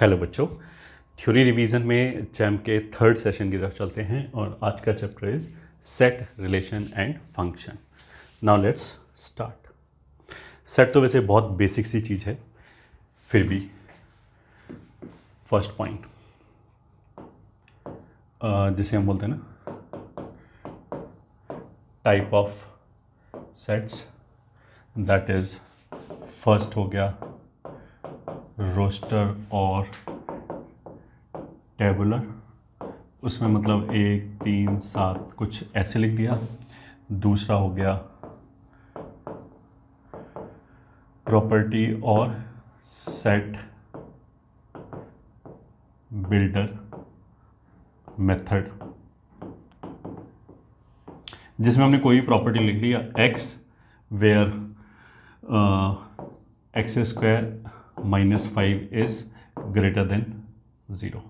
Hello बच्चों, theory revision में jam के थर्ड सेशन की तरफ चलते हैं और आज का chapter is set, relation and function. Now let's start. Set तो वैसे बहुत बेसिक सी चीज़ है, फिर भी फर्स्ट पॉइंट जिसे हम बोलते हैं ना type of sets, that is first हो गया रोस्टर और टेबुलर। उसमें मतलब 1, 3, 7 कुछ ऐसे लिख दिया। दूसरा हो गया प्रॉपर्टी और सेट बिल्डर मेथड, जिसमें हमने कोई प्रॉपर्टी लिख लिया x where x square -5 is greater than 0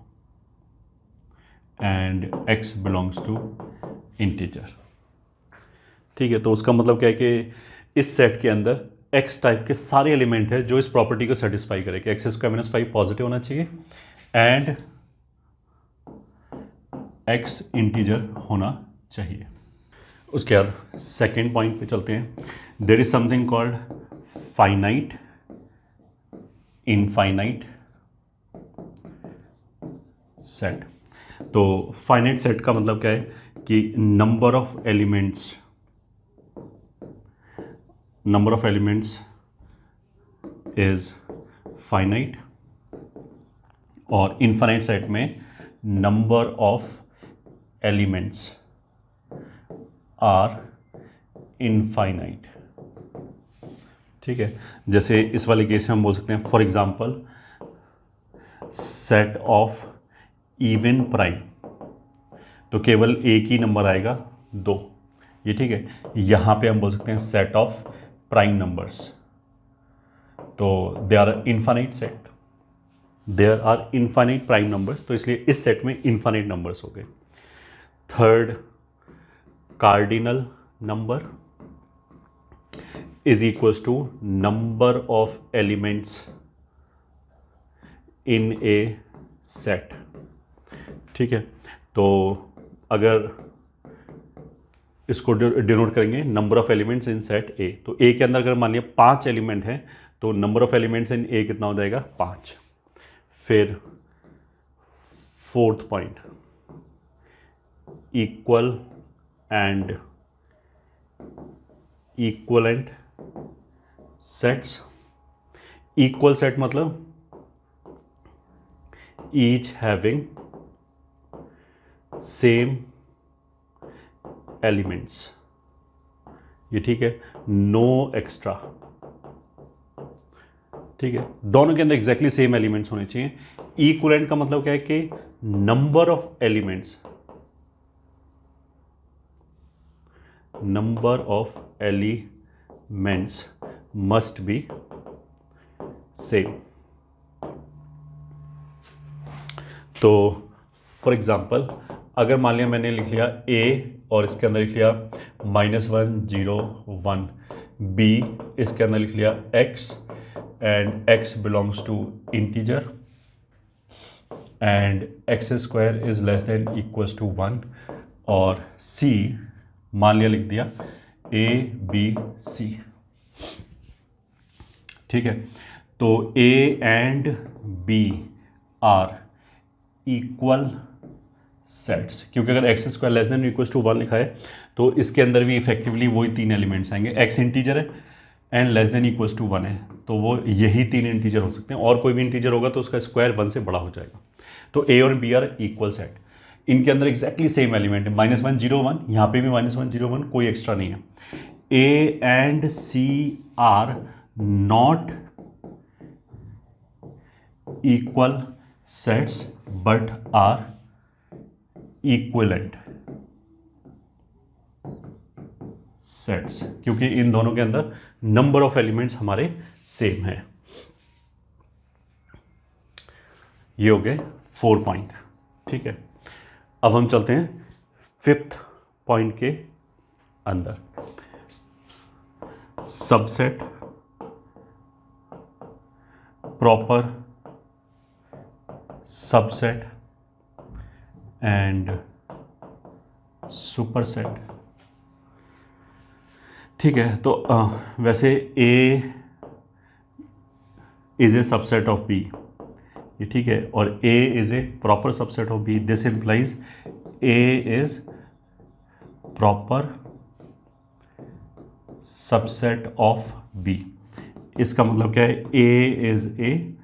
and x belongs to integer। ठीक है, तो उसका मतलब क्या है कि इस सेट के अंदर x टाइप के सारे एलिमेंट है जो इस प्रॉपर्टी को सेटिस्फाई करे कि एक्स स्क्वायर -5 पॉजिटिव होना चाहिए एंड x इंटीजर होना चाहिए। उसके बाद सेकेंड पॉइंट पे चलते हैं। There is something called finite infinite set. तो फाइनाइट सेट का मतलब क्या है कि number of elements is finite, और इनफाइनाइट सेट में number of elements are infinite. ठीक है, जैसे इस वाले केस में हम बोल सकते हैं for example set of even prime, तो केवल एक ही नंबर आएगा 2। ये ठीक है। यहाँ पे हम बोल सकते हैं सेट ऑफ प्राइम नंबर्स, तो they are infinite set, there are infinite prime numbers, तो इसलिए इस सेट में इनफाइनाइट नंबर्स हो गए। Third, cardinal number is equals to number of elements in a set। ठीक है, तो अगर इसको डिनोट करेंगे number of elements in set ए, तो ए के अंदर अगर मान लिया 5 एलिमेंट हैं तो नंबर ऑफ एलिमेंट्स इन ए कितना हो जाएगा 5। फिर fourth point, equal and equivalent sets. Equal set मतलब ईच हैविंग सेम एलिमेंट्स। ये ठीक है, नो एक्स्ट्रा। ठीक है, दोनों के अंदर एग्जैक्टली सेम एलिमेंट्स होने चाहिए। इक्वलेंट का मतलब क्या है कि number of elements must be same. तो फॉर एग्जांपल अगर मान लिया मैंने लिख लिया a और इसके अंदर लिख लिया -1 0 1, b इसके अंदर लिख लिया x and x belongs to integer and x square is less than equals to 1, और c मान लिया लिख दिया a b c। ठीक है, तो a and b are equal sets, क्योंकि अगर x square less than equals to 1 लिखा है तो इसके अंदर भी इफेक्टिवली वही 3 एलिमेंट्स आएंगे। एक्स इंटीजर है and less than equals to 1 है, तो वो यही 3 इंटीजर हो सकते हैं, और कोई भी इंटीजर होगा तो उसका स्क्वायर 1 से बड़ा हो जाएगा। तो ए और बी आर इक्वल सेट, इनके अंदर एग्जैक्टली सेम एलिमेंट है। -1 0 1, यहाँ पे भी -1 0 1, कोई एक्स्ट्रा नहीं है। A and C are not equal sets but are equivalent sets, क्योंकि इन दोनों के अंदर नंबर ऑफ एलिमेंट्स हमारे सेम है। ये हो गए 4 पॉइंट। ठीक है, अब हम चलते हैं 5th पॉइंट के अंदर। Subset, proper subset and superset. ठीक है, तो वैसे A is a subset of B, ये ठीक है, और A is a proper subset of B। This implies A is proper subset of B। इसका मतलब क्या है, A is a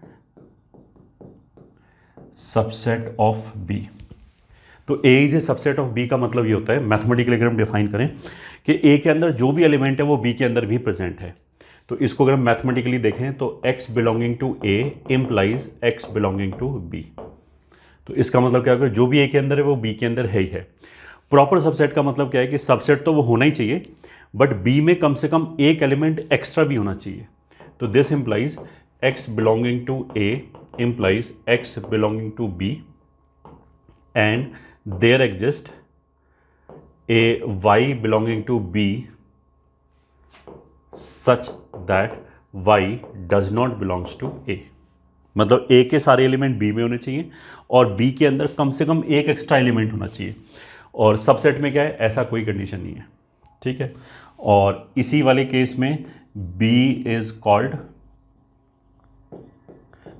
subset of B। तो A is a subset of B का मतलब ये होता है, मैथमेटिकली अगर हम डिफाइन करें कि A के अंदर जो भी एलिमेंट है वो B के अंदर भी प्रेजेंट है। तो इसको अगर हम मैथमेटिकली देखें तो x belonging to A implies x belonging to B। तो इसका मतलब क्या होगा, जो भी A के अंदर है वो B के अंदर है ही है। प्रॉपर सबसेट का मतलब क्या है कि सबसेट तो वो होना ही चाहिए, बट B में कम से कम एक एलिमेंट एक्स्ट्रा भी होना चाहिए। तो this implies x belonging to A implies x belonging to B and there exists a y belonging to B such that y does not belongs to A। मतलब A के सारे एलिमेंट B में होने चाहिए और B के अंदर कम से कम एक एक्स्ट्रा एलिमेंट होना चाहिए। और सबसेट में क्या है, ऐसा कोई कंडीशन नहीं है। ठीक है, और इसी वाले केस में B इज कॉल्ड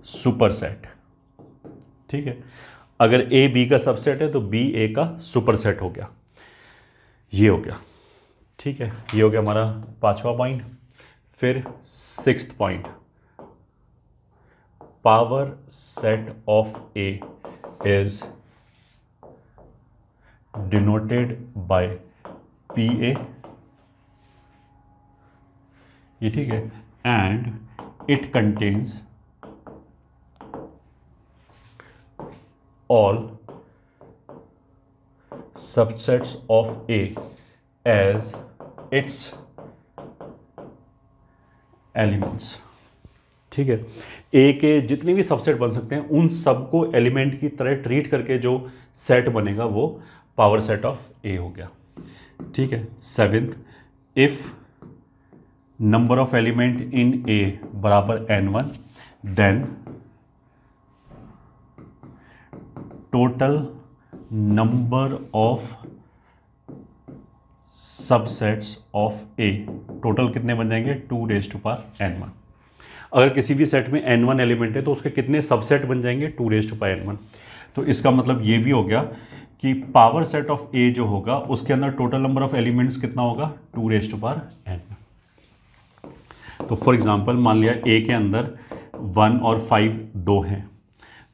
सुपरसेट। ठीक है, अगर A B का सबसेट है तो B A का सुपरसेट हो गया, ये हो गया। ठीक है, ये हो गया हमारा 5वां पॉइंट। फिर 6th point, power set of A is denoted by PA, ये ठीक है, and it contains all subsets of A as its elements। ठीक है, A के जितने भी सबसेट बन सकते हैं उन सबको एलिमेंट की तरह ट्रीट करके जो सेट बनेगा वो पावर सेट ऑफ A हो गया। ठीक है, 7th, if number of element in A बराबर n1 then total number of subsets of A, total कितने बन जाएंगे, 2n1। अगर किसी भी सेट में n1 एलिमेंट है तो उसके कितने सबसेट बन जाएंगे, 2n1। तो इसका मतलब ये भी हो गया कि पावर सेट ऑफ A जो होगा उसके अंदर टोटल नंबर ऑफ एलिमेंट्स कितना होगा, 2n। तो फॉर एग्जांपल मान लिया A के अंदर 1 और 5 दो हैं,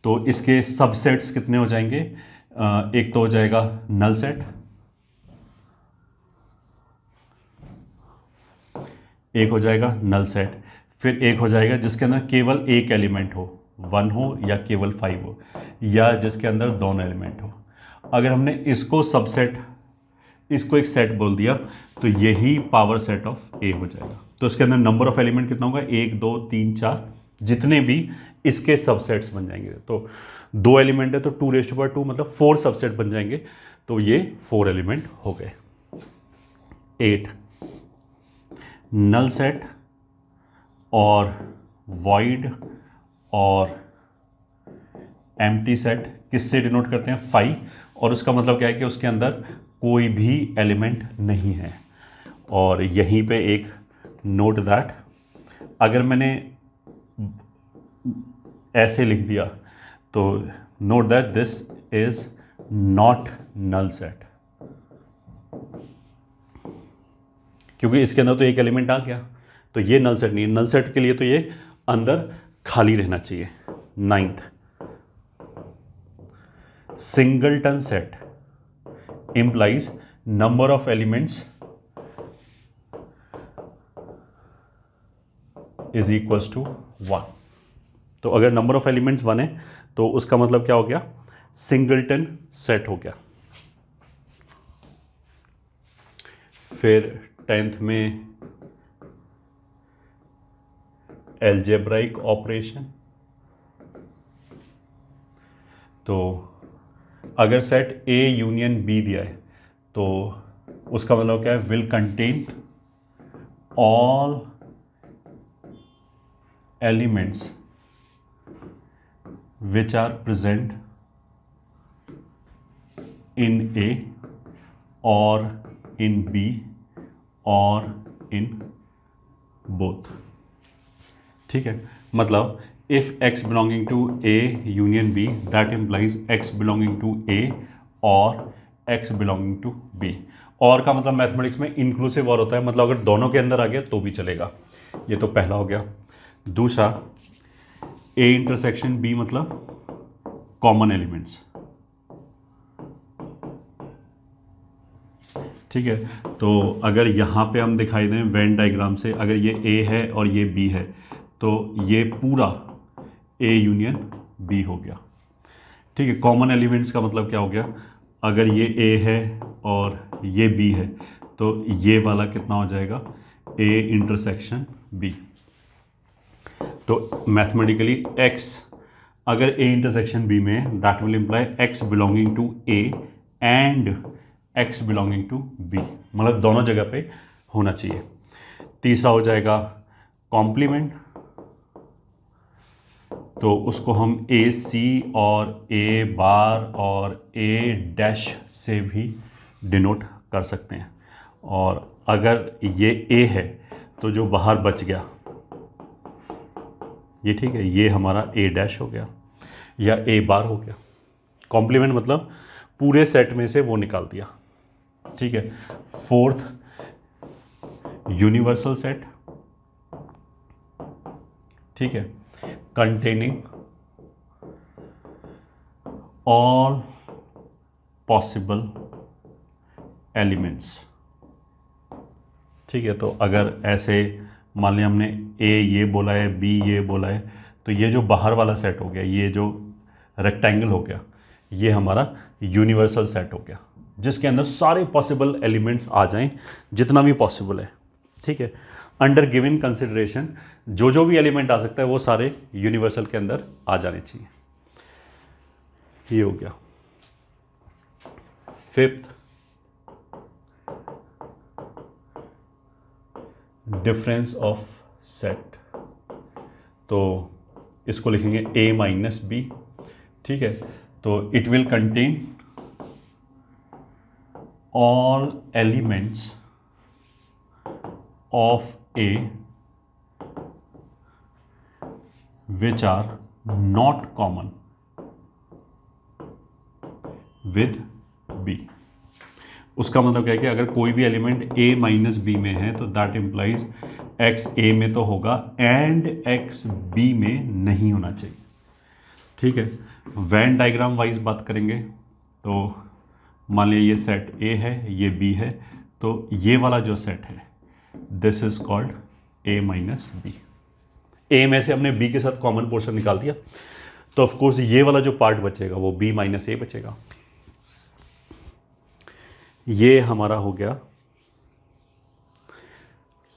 तो इसके सबसेट्स कितने हो जाएंगे, एक तो हो जाएगा नल सेट, एक हो जाएगा नल सेट, फिर एक हो जाएगा जिसके अंदर केवल एक एलिमेंट हो, 1 हो या केवल 5 हो, या जिसके अंदर दोनों एलिमेंट हो। अगर हमने इसको सबसेट, इसको एक सेट बोल दिया तो यही पावर सेट ऑफ A हो जाएगा। तो इसके अंदर नंबर ऑफ एलिमेंट कितना होगा, 1 2 3 4, जितने भी इसके सबसेट्स बन जाएंगे। तो 2 एलिमेंट है तो 2 मतलब 4 सबसेट बन जाएंगे, तो ये 4 एलिमेंट हो गए। 8, नल सेट और वॉइड और एम्प्टी सेट किससे डिनोट करते हैं, 5, और उसका मतलब क्या है कि उसके अंदर कोई भी एलिमेंट नहीं है। और यहीं पे एक नोट दैट अगर मैंने ऐसे लिख दिया तो note that this is not null set, क्योंकि इसके अंदर तो एक एलिमेंट आ गया, तो ये नल सेट नहीं है। नल सेट के लिए तो ये अंदर खाली रहना चाहिए। 9th, singleton set implies number of elements is equals to 1। तो अगर नंबर ऑफ एलिमेंट्स 1 है तो उसका मतलब क्या हो गया, सिंगलटन सेट हो गया। फिर 10th में एल्जेब्राइक ऑपरेशन। तो अगर सेट A यूनियन B दिया है तो उसका मतलब क्या है, will contain all elements which are present in A or in B or in both. ठीक है, मतलब if x belonging to a union b that implies x belonging to a or x belonging to b। और का मतलब mathematics में inclusive और होता है, मतलब अगर दोनों के अंदर आ गया तो भी चलेगा। ये तो पहला हो गया। दूसरा, a इंटरसेक्शन b मतलब कॉमन एलिमेंट्स। ठीक है, तो अगर यहाँ पे हम दिखाई दें वेन डायग्राम से, अगर ये a है और ये b है तो ये पूरा a यूनियन b हो गया। ठीक है, कॉमन एलिमेंट्स का मतलब क्या हो गया, अगर ये a है और ये b है तो ये वाला कितना हो जाएगा, a इंटरसेक्शन b। तो मैथमेटिकली x अगर a इंटरसेक्शन b में that will imply x belonging to a and x belonging to b, मतलब दोनों जगह पे होना चाहिए। तीसरा हो जाएगा कॉम्प्लीमेंट, तो उसको हम ए सी और ए बार और ए डैश से भी डिनोट कर सकते हैं। और अगर ये ए है तो जो बाहर बच गया ये, ठीक है, ये हमारा ए डैश हो गया या ए बार हो गया। कॉम्प्लीमेंट मतलब पूरे सेट में से वो निकाल दिया। ठीक है, फोर्थ, यूनिवर्सल सेट। ठीक है, containing all possible elements। ठीक है, तो अगर ऐसे मान लिया हमने ए ये बोला है, बी ये बोला है, तो ये जो बाहर वाला सेट हो गया, ये जो रेक्टेंगल हो गया, ये हमारा यूनिवर्सल सेट हो गया, जिसके अंदर सारे पॉसिबल एलिमेंट्स आ जाएं, जितना भी पॉसिबल है। ठीक है, अंडर गिवन कंसिडरेशन जो जो भी एलिमेंट आ सकता है वो सारे यूनिवर्सल के अंदर आ जाने चाहिए। ये हो गया। फिफ्थ, डिफरेंस ऑफ सेट, तो इसको लिखेंगे a माइनस बी। ठीक है, तो it will contain all elements of a which are not common with b। उसका मतलब क्या है कि अगर कोई भी एलिमेंट a माइनस बी में है तो दैट इम्प्लाइज x a में तो होगा एंड x b में नहीं होना चाहिए। ठीक है, वेन डायग्राम वाइज बात करेंगे तो मान लिया ये सेट a है, ये b है, तो ये वाला जो सेट है this is called a minus B. A में से हमने b के साथ कॉमन पोर्शन निकाल दिया, तो ऑफ कोर्स ये वाला जो पार्ट बचेगा वो b माइनस ए बचेगा। ये हमारा हो गया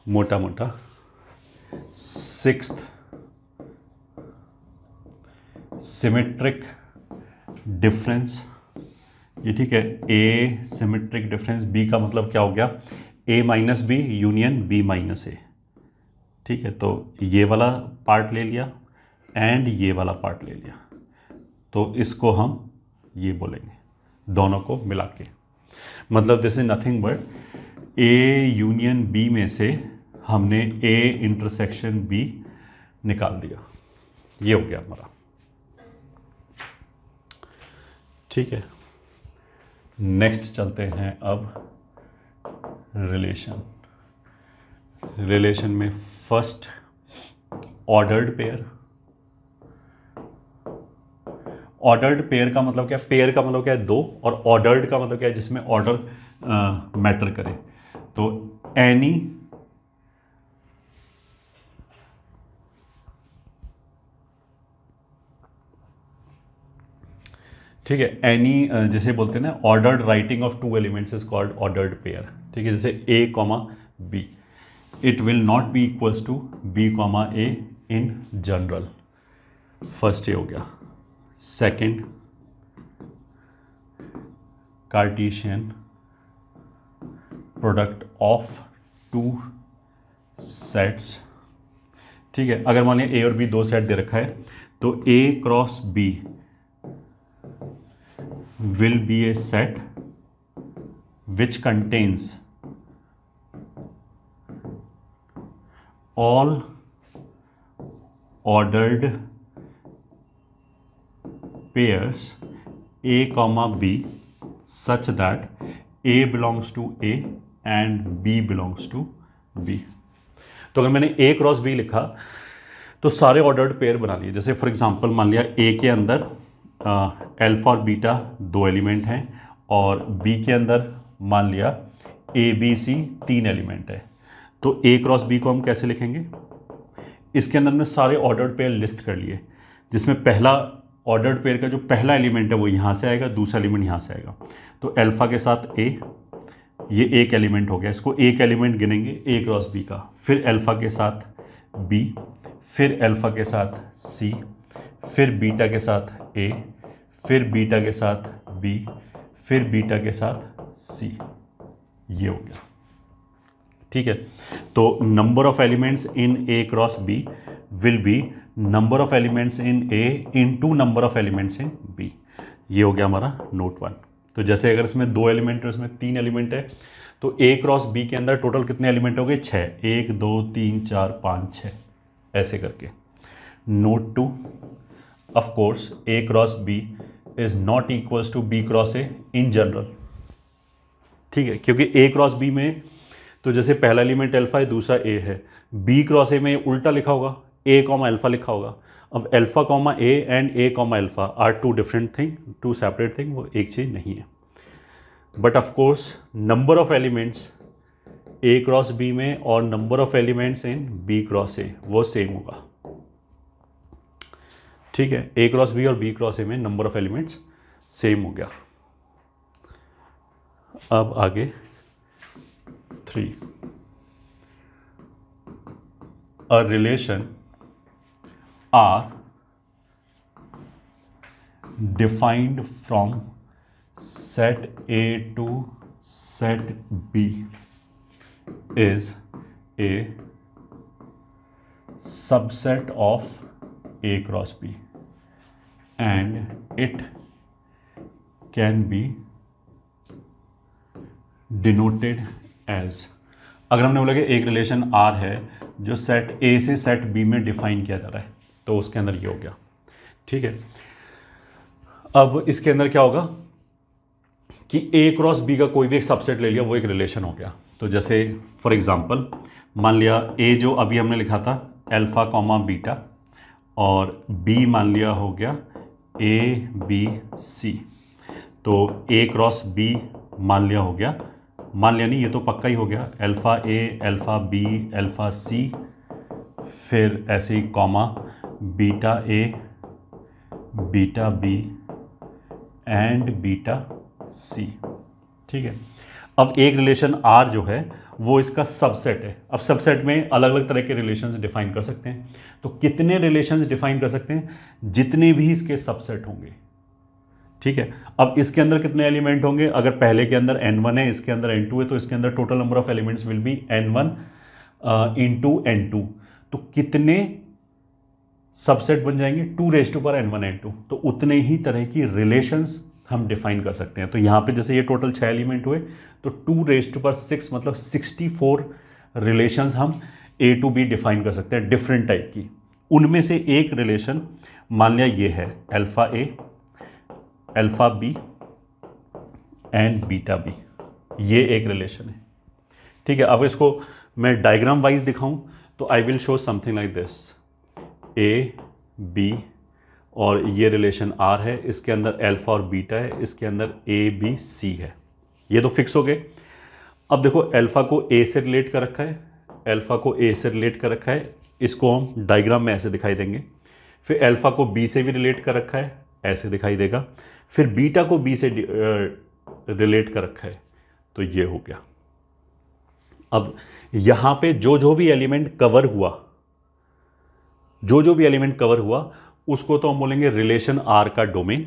मोटा मोटा सिक्स्थ, सिमेट्रिक डिफरेंस। ये ठीक है, a सिमेट्रिक डिफरेंस, b का मतलब क्या हो गया, a minus B union b minus A. ठीक है, तो ये वाला पार्ट ले लिया एंड ये वाला पार्ट ले लिया, तो इसको हम ये बोलेंगे दोनों को मिला के। मतलब this is nothing but a union b में से हमने a इंटरसेक्शन b निकाल दिया। ये हो गया हमारा। ठीक है, नेक्स्ट चलते हैं अब रिलेशन। रिलेशन में first ordered pair. Ordered pair का मतलब क्या है, पेयर का मतलब क्या है, दो, और ऑर्डर्ड का मतलब क्या है, जिसमें ऑर्डर मैटर करे। तो एनी ठीक है, एनी जैसे बोलते हैं ना, ordered writing of two elements is called ordered pair. ठीक है, जैसे a comma b, it will not be equals to b comma a in general. First ये हो गया। Second, cartesian product of two sets. ठीक है, अगर मान लिया a और b दो सेट दे रखा है तो A cross B will be a set which contains all ordered pairs A comma B such that A belongs to A and B belongs to B। तो अगर मैंने A क्रॉस B लिखा तो सारे ऑर्डर्ड पेयर बना लिए। जैसे for example मान लिया A के अंदर अल्फा और बीटा 2 एलिमेंट हैं और B के अंदर मान लिया A B C 3 एलिमेंट है। तो A क्रॉस B को हम कैसे लिखेंगे? इसके अंदर हमने सारे ऑर्डर्ड पेयर लिस्ट कर लिए, जिसमें पहला ऑर्डर्ड पेयर का जो पहला एलिमेंट है वो यहाँ से आएगा, दूसरा एलिमेंट यहाँ से आएगा। तो अल्फा के साथ A, ये एक एलिमेंट हो गया, इसको एक एलिमेंट गिनेंगे A क्रॉस B का। फिर अल्फा के साथ B, फिर अल्फा के साथ C, फिर बीटा के साथ A, फिर बीटा के साथ B, फिर बीटा के साथ C। ये हो गया, ठीक है। तो number of elements in A cross B will be number of elements in A into number of elements in B। ये हो गया हमारा नोट 1। तो जैसे अगर इसमें 2 एलिमेंट है, उसमें 3 एलिमेंट है, तो A क्रॉस B के अंदर टोटल कितने एलिमेंट हो गए? 6। 1 2 3 4 5 6 ऐसे करके। Note 2, of course A cross B is not equals to B cross A in general, ठीक है, क्योंकि A क्रॉस B में तो जैसे पहला एलिमेंट अल्फा है, दूसरा A है। B क्रॉस A में उल्टा लिखा होगा, A कॉमा अल्फा लिखा होगा। अब alpha comma A and A comma alpha are 2 different thing, 2 separate thing, वो एक चीज़ नहीं है। But of course number of elements A cross B में और number of elements in B cross A वो सेम होगा, ठीक है। A क्रॉस B और B क्रॉस A में नंबर ऑफ एलिमेंट्स सेम हो गया। अब आगे 3, a relation R defined from set A to set B is a subset of A cross B and it can be denoted as, अगर हमने बोला कि एक रिलेशन R है जो सेट A से सेट B में डिफाइन किया जा रहा है, तो उसके अंदर ये हो गया, ठीक है। अब इसके अंदर क्या होगा कि A क्रॉस B का कोई भी एक सबसेट ले लिया, वो एक रिलेशन हो गया। तो जैसे फॉर एग्जांपल मान लिया A जो अभी हमने लिखा था अल्फा कॉमा बीटा, और B मान लिया हो गया A B C, तो A क्रॉस B मान लिया हो गया, मान लिया नहीं, ये तो पक्का ही हो गया, alpha A alpha B alpha C, फिर ऐसे ही comma beta A beta B and beta C, ठीक है। अब एक रिलेशन R जो है वो इसका सबसेट है। अब सबसेट में अलग अलग तरह के रिलेशंस डिफाइन कर सकते हैं। तो कितने रिलेशंस डिफाइन कर सकते हैं? जितने भी इसके सबसेट होंगे, ठीक है। अब इसके अंदर कितने एलिमेंट होंगे? अगर पहले के अंदर n1 है, इसके अंदर n2 है, तो इसके अंदर total number of elements will be n1 into n2। तो कितने सबसेट बन जाएंगे? 2n1 n2। तो उतने ही तरह की रिलेशंस हम डिफाइन कर सकते हैं। तो यहाँ पे जैसे ये टोटल 6 एलिमेंट हुए, तो 2 मतलब 64 रिलेशंस हम A टू B डिफाइन कर सकते हैं, डिफरेंट टाइप की। उनमें से एक रिलेशन मान लिया ये है alpha A alpha B and beta B, ये एक रिलेशन है, ठीक है। अब इसको मैं डायग्राम वाइज दिखाऊं तो I will show something like this, A B और ये रिलेशन R है, इसके अंदर अल्फ़ा और बीटा है, इसके अंदर A B C है। ये तो फिक्स हो गए। अब देखो अल्फ़ा को A से रिलेट कर रखा है, अल्फ़ा को A से रिलेट कर रखा है, इसको हम डायग्राम में ऐसे दिखाई देंगे। फिर अल्फ़ा को B से भी रिलेट कर रखा है, ऐसे दिखाई देगा। फिर बीटा को B से रिलेट कर रखा है, तो ये हो गया। अब यहाँ पे जो भी एलिमेंट कवर हुआ, जो भी एलिमेंट कवर हुआ उसको तो हम बोलेंगे रिलेशन R का डोमेन,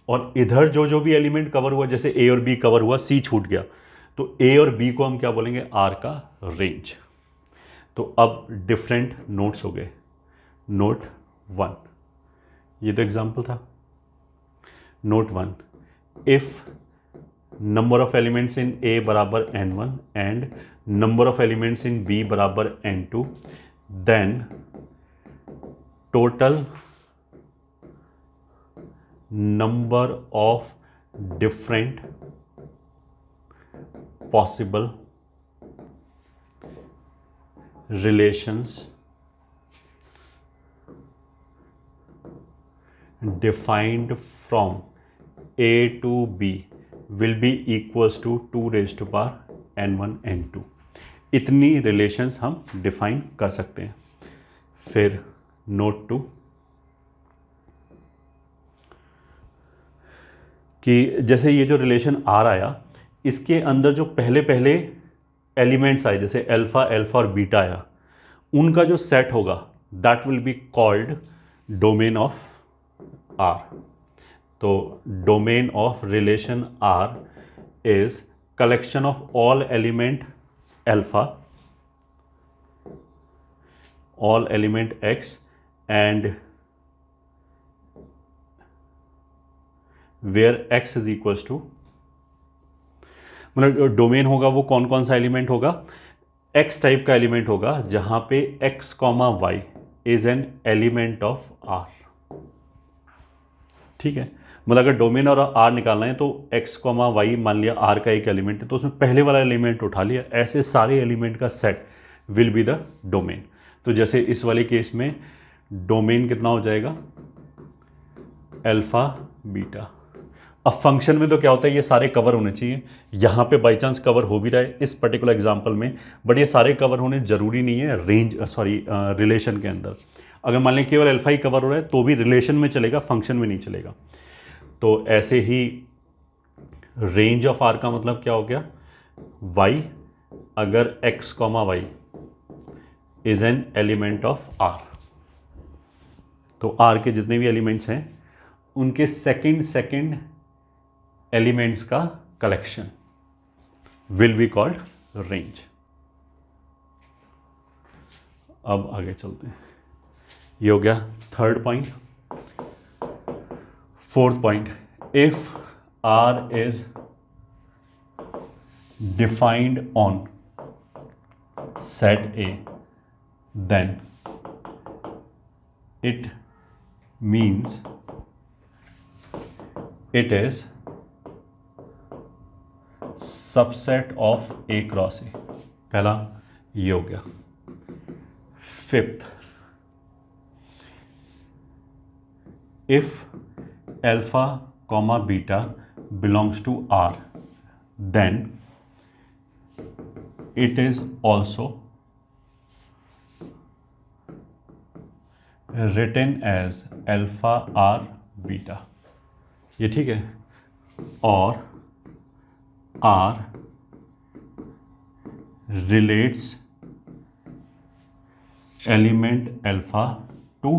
और इधर जो भी एलिमेंट कवर हुआ, जैसे A और B कवर हुआ, C छूट गया, तो A और B को हम क्या बोलेंगे? R का रेंज। तो अब डिफरेंट नोट्स हो गए। नोट 1, ये तो एग्जाम्पल था। Note 1, if number of elements in A बराबर n1 and number of elements in B बराबर n2, then total number of different possible relations defined from A to B will be equals to 2 raised to power n1 n2। इतनी relations हम define कर सकते हैं। फिर note 2 कि जैसे ये जो रिलेशन R आया, इसके अंदर जो पहले पहले एलिमेंट्स आए जैसे अल्फा अल्फा और बीटा आया, उनका जो सेट होगा that will be called domain of R। तो domain of relation R is collection of all element alpha, all element X and where X is equals to, मतलब domain होगा वो कौन कौन सा एलिमेंट होगा, X टाइप का एलिमेंट होगा जहां पे X, Y is an element of R। ठीक है, मतलब अगर डोमेन और R निकालना है तो X, Y मान लिया R का एक एलिमेंट है तो उसमें पहले वाला एलिमेंट उठा लिया, ऐसे सारे एलिमेंट का set will be the domain. तो जैसे इस वाले केस में डोमेन कितना हो जाएगा, अल्फा बीटा। अब फंक्शन में तो क्या होता है, ये सारे कवर होने चाहिए। यहाँ पे बाई चांस कवर हो भी रहा है इस पर्टिकुलर एग्जांपल में, बट ये सारे कवर होने जरूरी नहीं है रिलेशन के अंदर। अगर मान लें केवल अल्फा ही कवर हो रहा है तो भी रिलेशन में चलेगा, फंक्शन में नहीं चलेगा। तो ऐसे ही रेंज ऑफ आर का मतलब क्या हो गया, y अगर x, y is an element of r, तो r के जितने भी एलिमेंट्स हैं उनके सेकंड एलिमेंट्स का collection will be called range. अब आगे चलते हैं, ये हो गया third point. Fourth point, if R is defined on set A, then it means it is subset of A cross A। पहला ये हो गया। Fifth, if alpha comma beta belongs to R, then it is also written as alpha R beta. ये ठीक है, और R relates element alpha to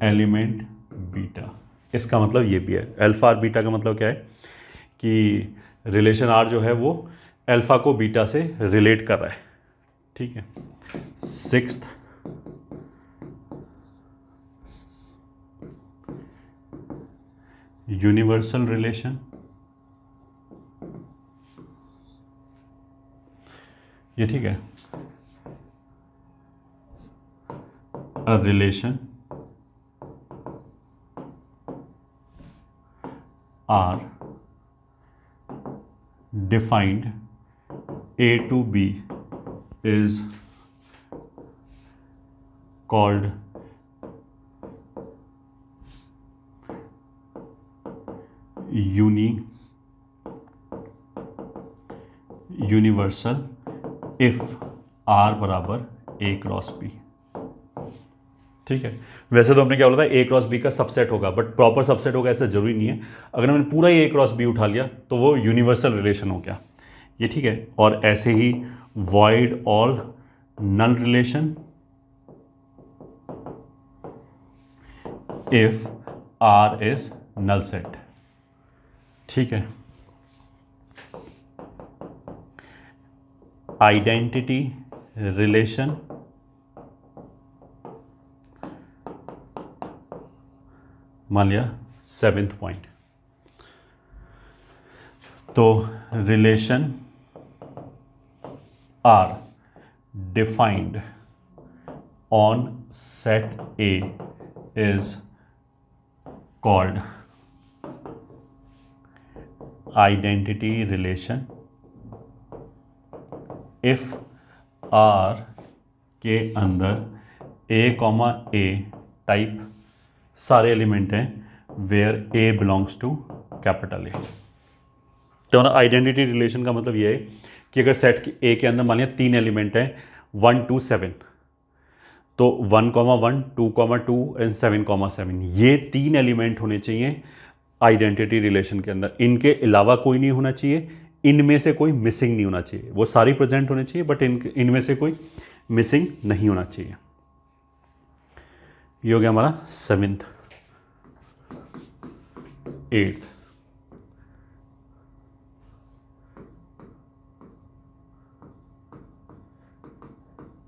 element beta. इसका मतलब ये भी है, अल्फा और बीटा का मतलब क्या है कि रिलेशन R जो है वो अल्फा को बीटा से रिलेट कर रहा है। ठीक है। सिक्स्थ, यूनिवर्सल रिलेशन, ये ठीक है, a relation R defined A to B is called universal if R बराबर A क्रॉस B। ठीक है, वैसे तो हमने क्या बोला था, A क्रॉस B का सबसेट होगा, बट प्रॉपर सबसेट होगा ऐसा जरूरी नहीं है। अगर मैंने पूरा ही A क्रॉस B उठा लिया तो वो यूनिवर्सल रिलेशन हो गया, ये ठीक है। और ऐसे ही void or null relation if R is null set. ठीक है, आइडेंटिटी रिलेशन मान लिया 7th पॉइंट। तो relation R defined on set A is called identity relation if R के अंदर ए कॉमा ए टाइप सारे एलिमेंट हैं where A belongs to capital A. तो ना आइडेंटिटी रिलेशन का मतलब ये है कि अगर सेट ए के अंदर मान लिया 3 एलिमेंट हैं 1 2 7, तो 1,1 2,2 एंड 7,7 ये 3 एलिमेंट होने चाहिए आइडेंटिटी रिलेशन के अंदर। इनके अलावा कोई नहीं होना चाहिए, इनमें से कोई मिसिंग नहीं होना चाहिए। वो सारी प्रेजेंट होने चाहिए बट इनमें से कोई मिसिंग नहीं होना चाहिए। ये हो गया हमारा 7th 8th।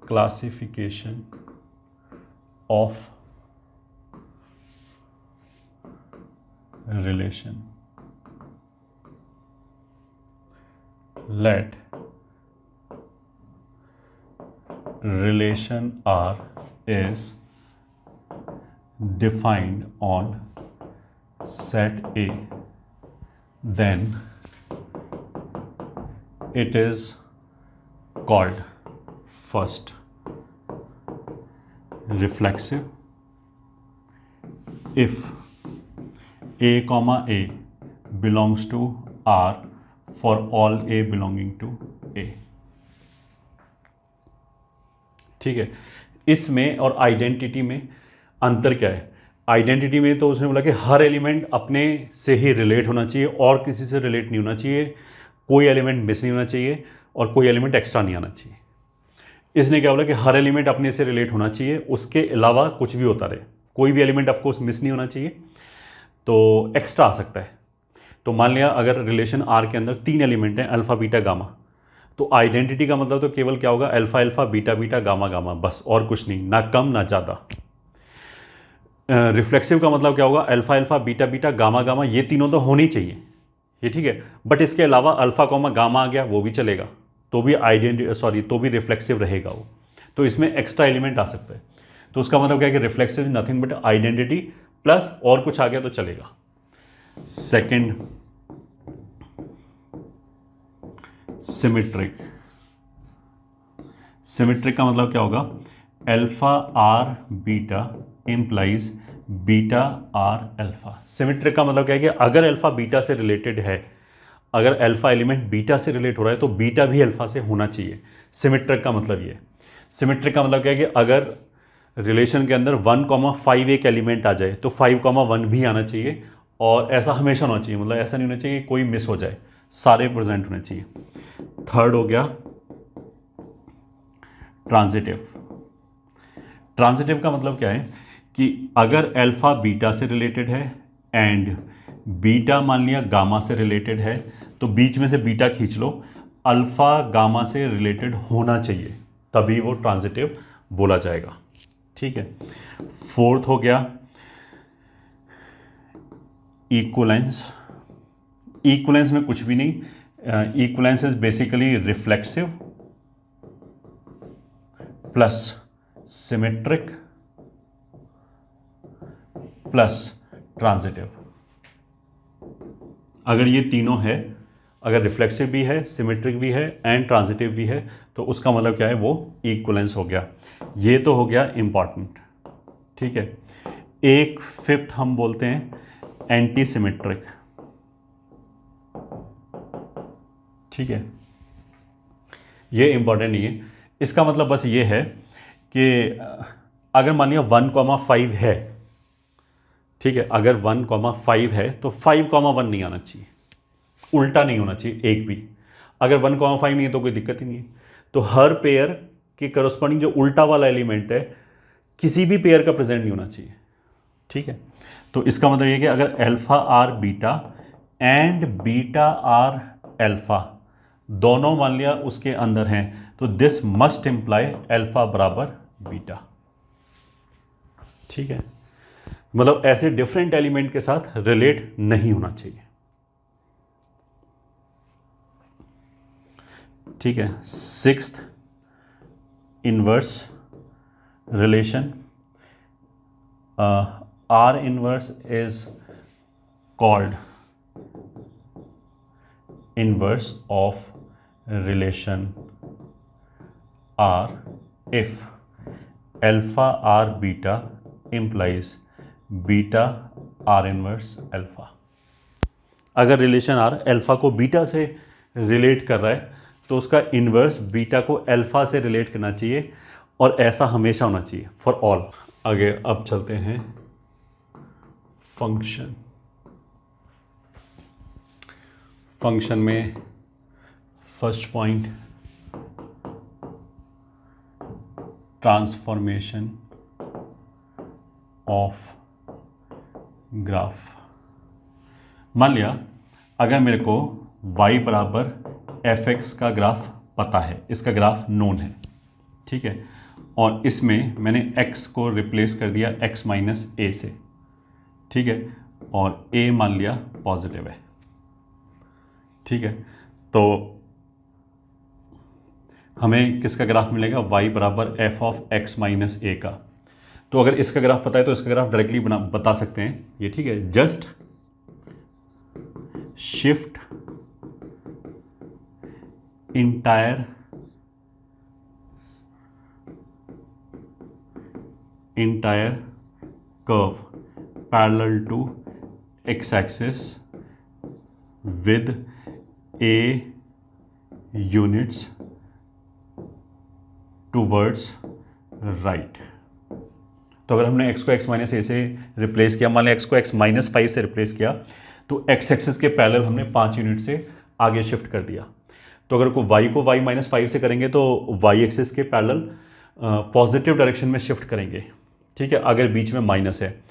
Classification of relation. Let relation R is defined on set A, then it is called first reflexive if A comma A belongs to R for all A belonging to A। ठीक है, इसमें और identity में अंतर क्या है? Identity में तो उसने बोला कि हर एलिमेंट अपने से ही रिलेट होना चाहिए और किसी से रिलेट नहीं होना चाहिए, कोई एलिमेंट मिस नहीं होना चाहिए और कोई एलिमेंट एक्स्ट्रा नहीं आना चाहिए। इसने क्या बोला कि हर एलिमेंट अपने से रिलेट होना चाहिए, उसके अलावा कुछ भी होता रहे, कोई भी एलिमेंट ऑफकोर्स मिस नहीं होना चाहिए, तो एक्स्ट्रा आ सकता है। तो मान लिया अगर रिलेशन आर के अंदर 3 एलिमेंट हैं अल्फा बीटा गामा, तो आइडेंटिटी का मतलब तो केवल क्या होगा, alpha alpha beta beta gamma gamma, बस और कुछ नहीं, ना कम ना ज़्यादा। रिफ्लेक्सिव का मतलब क्या होगा, alpha alpha beta beta gamma gamma, ये तीनों तो होनी चाहिए, ये ठीक है, बट इसके अलावा अल्फा कॉमा गामा आ गया वो भी चलेगा, तो भी तो भी रिफ्लेक्सिव रहेगा वो। तो इसमें एक्स्ट्रा एलिमेंट आ सकता है, तो उसका मतलब क्या है कि reflexive is nothing but identity plus और कुछ आ गया तो चलेगा। Second symmetric. सिमेट्रिक का मतलब क्या होगा, alpha R beta implies beta R alpha. Symmetric का मतलब क्या है कि अगर अल्फा बीटा से रिलेटेड है, अगर अल्फा एलिमेंट बीटा से रिलेट हो रहा है तो बीटा भी अल्फा से होना चाहिए। सिमेट्रिक का मतलब ये। सिमेट्रिक का मतलब क्या है कि अगर रिलेशन के अंदर 1,5 एक एलिमेंट आ जाए तो 5,1 भी आना चाहिए, और ऐसा हमेशा होना चाहिए, मतलब ऐसा नहीं होना चाहिए कि कोई मिस हो जाए, सारे प्रेजेंट होने चाहिए। थर्ड हो गया ट्रांजिटिव। ट्रांजिटिव का मतलब क्या है कि अगर अल्फा बीटा से रिलेटेड है एंड बीटा मान लिया गामा से रिलेटेड है, तो बीच में से बीटा खींच लो, अल्फा गामा से रिलेटेड होना चाहिए, तभी वो ट्रांजिटिव बोला जाएगा। ठीक है। फोर्थ हो गया इक्विवेलेंस। इक्विवेलेंस में कुछ भी नहीं, equivalence is basically reflexive plus symmetric plus transitive. अगर ये तीनों है, अगर रिफ्लेक्सिव भी है, सिमेट्रिक भी है एंड ट्रांजिटिव भी है, तो उसका मतलब क्या है, वो इक्विवेलेंस हो गया। ये तो हो गया इंपॉर्टेंट। ठीक है। एक फिफ्थ हम बोलते हैं एंटी सिमेट्रिक। ठीक है, ये इंपॉर्टेंट नहीं है। इसका मतलब बस ये है कि अगर मान लिया 1,5 है, ठीक है, अगर 1,5 है तो 5,1 नहीं आना चाहिए, उल्टा नहीं होना चाहिए एक भी। अगर 1,5 नहीं है तो कोई दिक्कत ही नहीं है। तो हर पेयर के करस्पॉन्डिंग जो उल्टा वाला एलिमेंट है, किसी भी पेयर का प्रेजेंट नहीं होना चाहिए। ठीक है। तो इसका मतलब ये कि अगर alpha R beta and beta R alpha दोनों मान लिया उसके अंदर हैं, तो दिस मस्ट इंप्लाई अल्फा बराबर बीटा। ठीक है। मतलब ऐसे डिफरेंट एलिमेंट के साथ रिलेट नहीं होना चाहिए। ठीक है, sixth inverse relation, are inverse is called inverse of relation R if alpha R beta implies beta R inverse alpha। अगर रिलेशन R अल्फा को बीटा से रिलेट कर रहा है तो उसका इन्वर्स बीटा को अल्फा से रिलेट करना चाहिए, और ऐसा हमेशा होना चाहिए फॉर ऑल। आगे अब चलते हैं फंक्शन। फंक्शन में first point, transformation of graph. मान लिया अगर मेरे को y बराबर fx का ग्राफ पता है, इसका ग्राफ नोन है, ठीक है, और इसमें मैंने x को रिप्लेस कर दिया x माइनस ए से, ठीक है, और a मान लिया पॉजिटिव है, ठीक है, तो हमें किसका ग्राफ मिलेगा, y बराबर f ऑफ x माइनस ए का। तो अगर इसका ग्राफ पता है तो इसका ग्राफ डायरेक्टली बता सकते हैं ये, ठीक है, just shift entire curve parallel to x axis with a units towards right. तो अगर हमने x को x माइनस ए से रिप्लेस किया, मान लिया x को x माइनस 5 से रिप्लेस किया, तो x एक्सिस के पैरेलल हमने 5 यूनिट से आगे शिफ्ट कर दिया। तो अगर y को y माइनस 5 से करेंगे तो y एक्सिस के पैरेलल पॉजिटिव डायरेक्शन में शिफ्ट करेंगे, ठीक है, अगर बीच में माइनस है।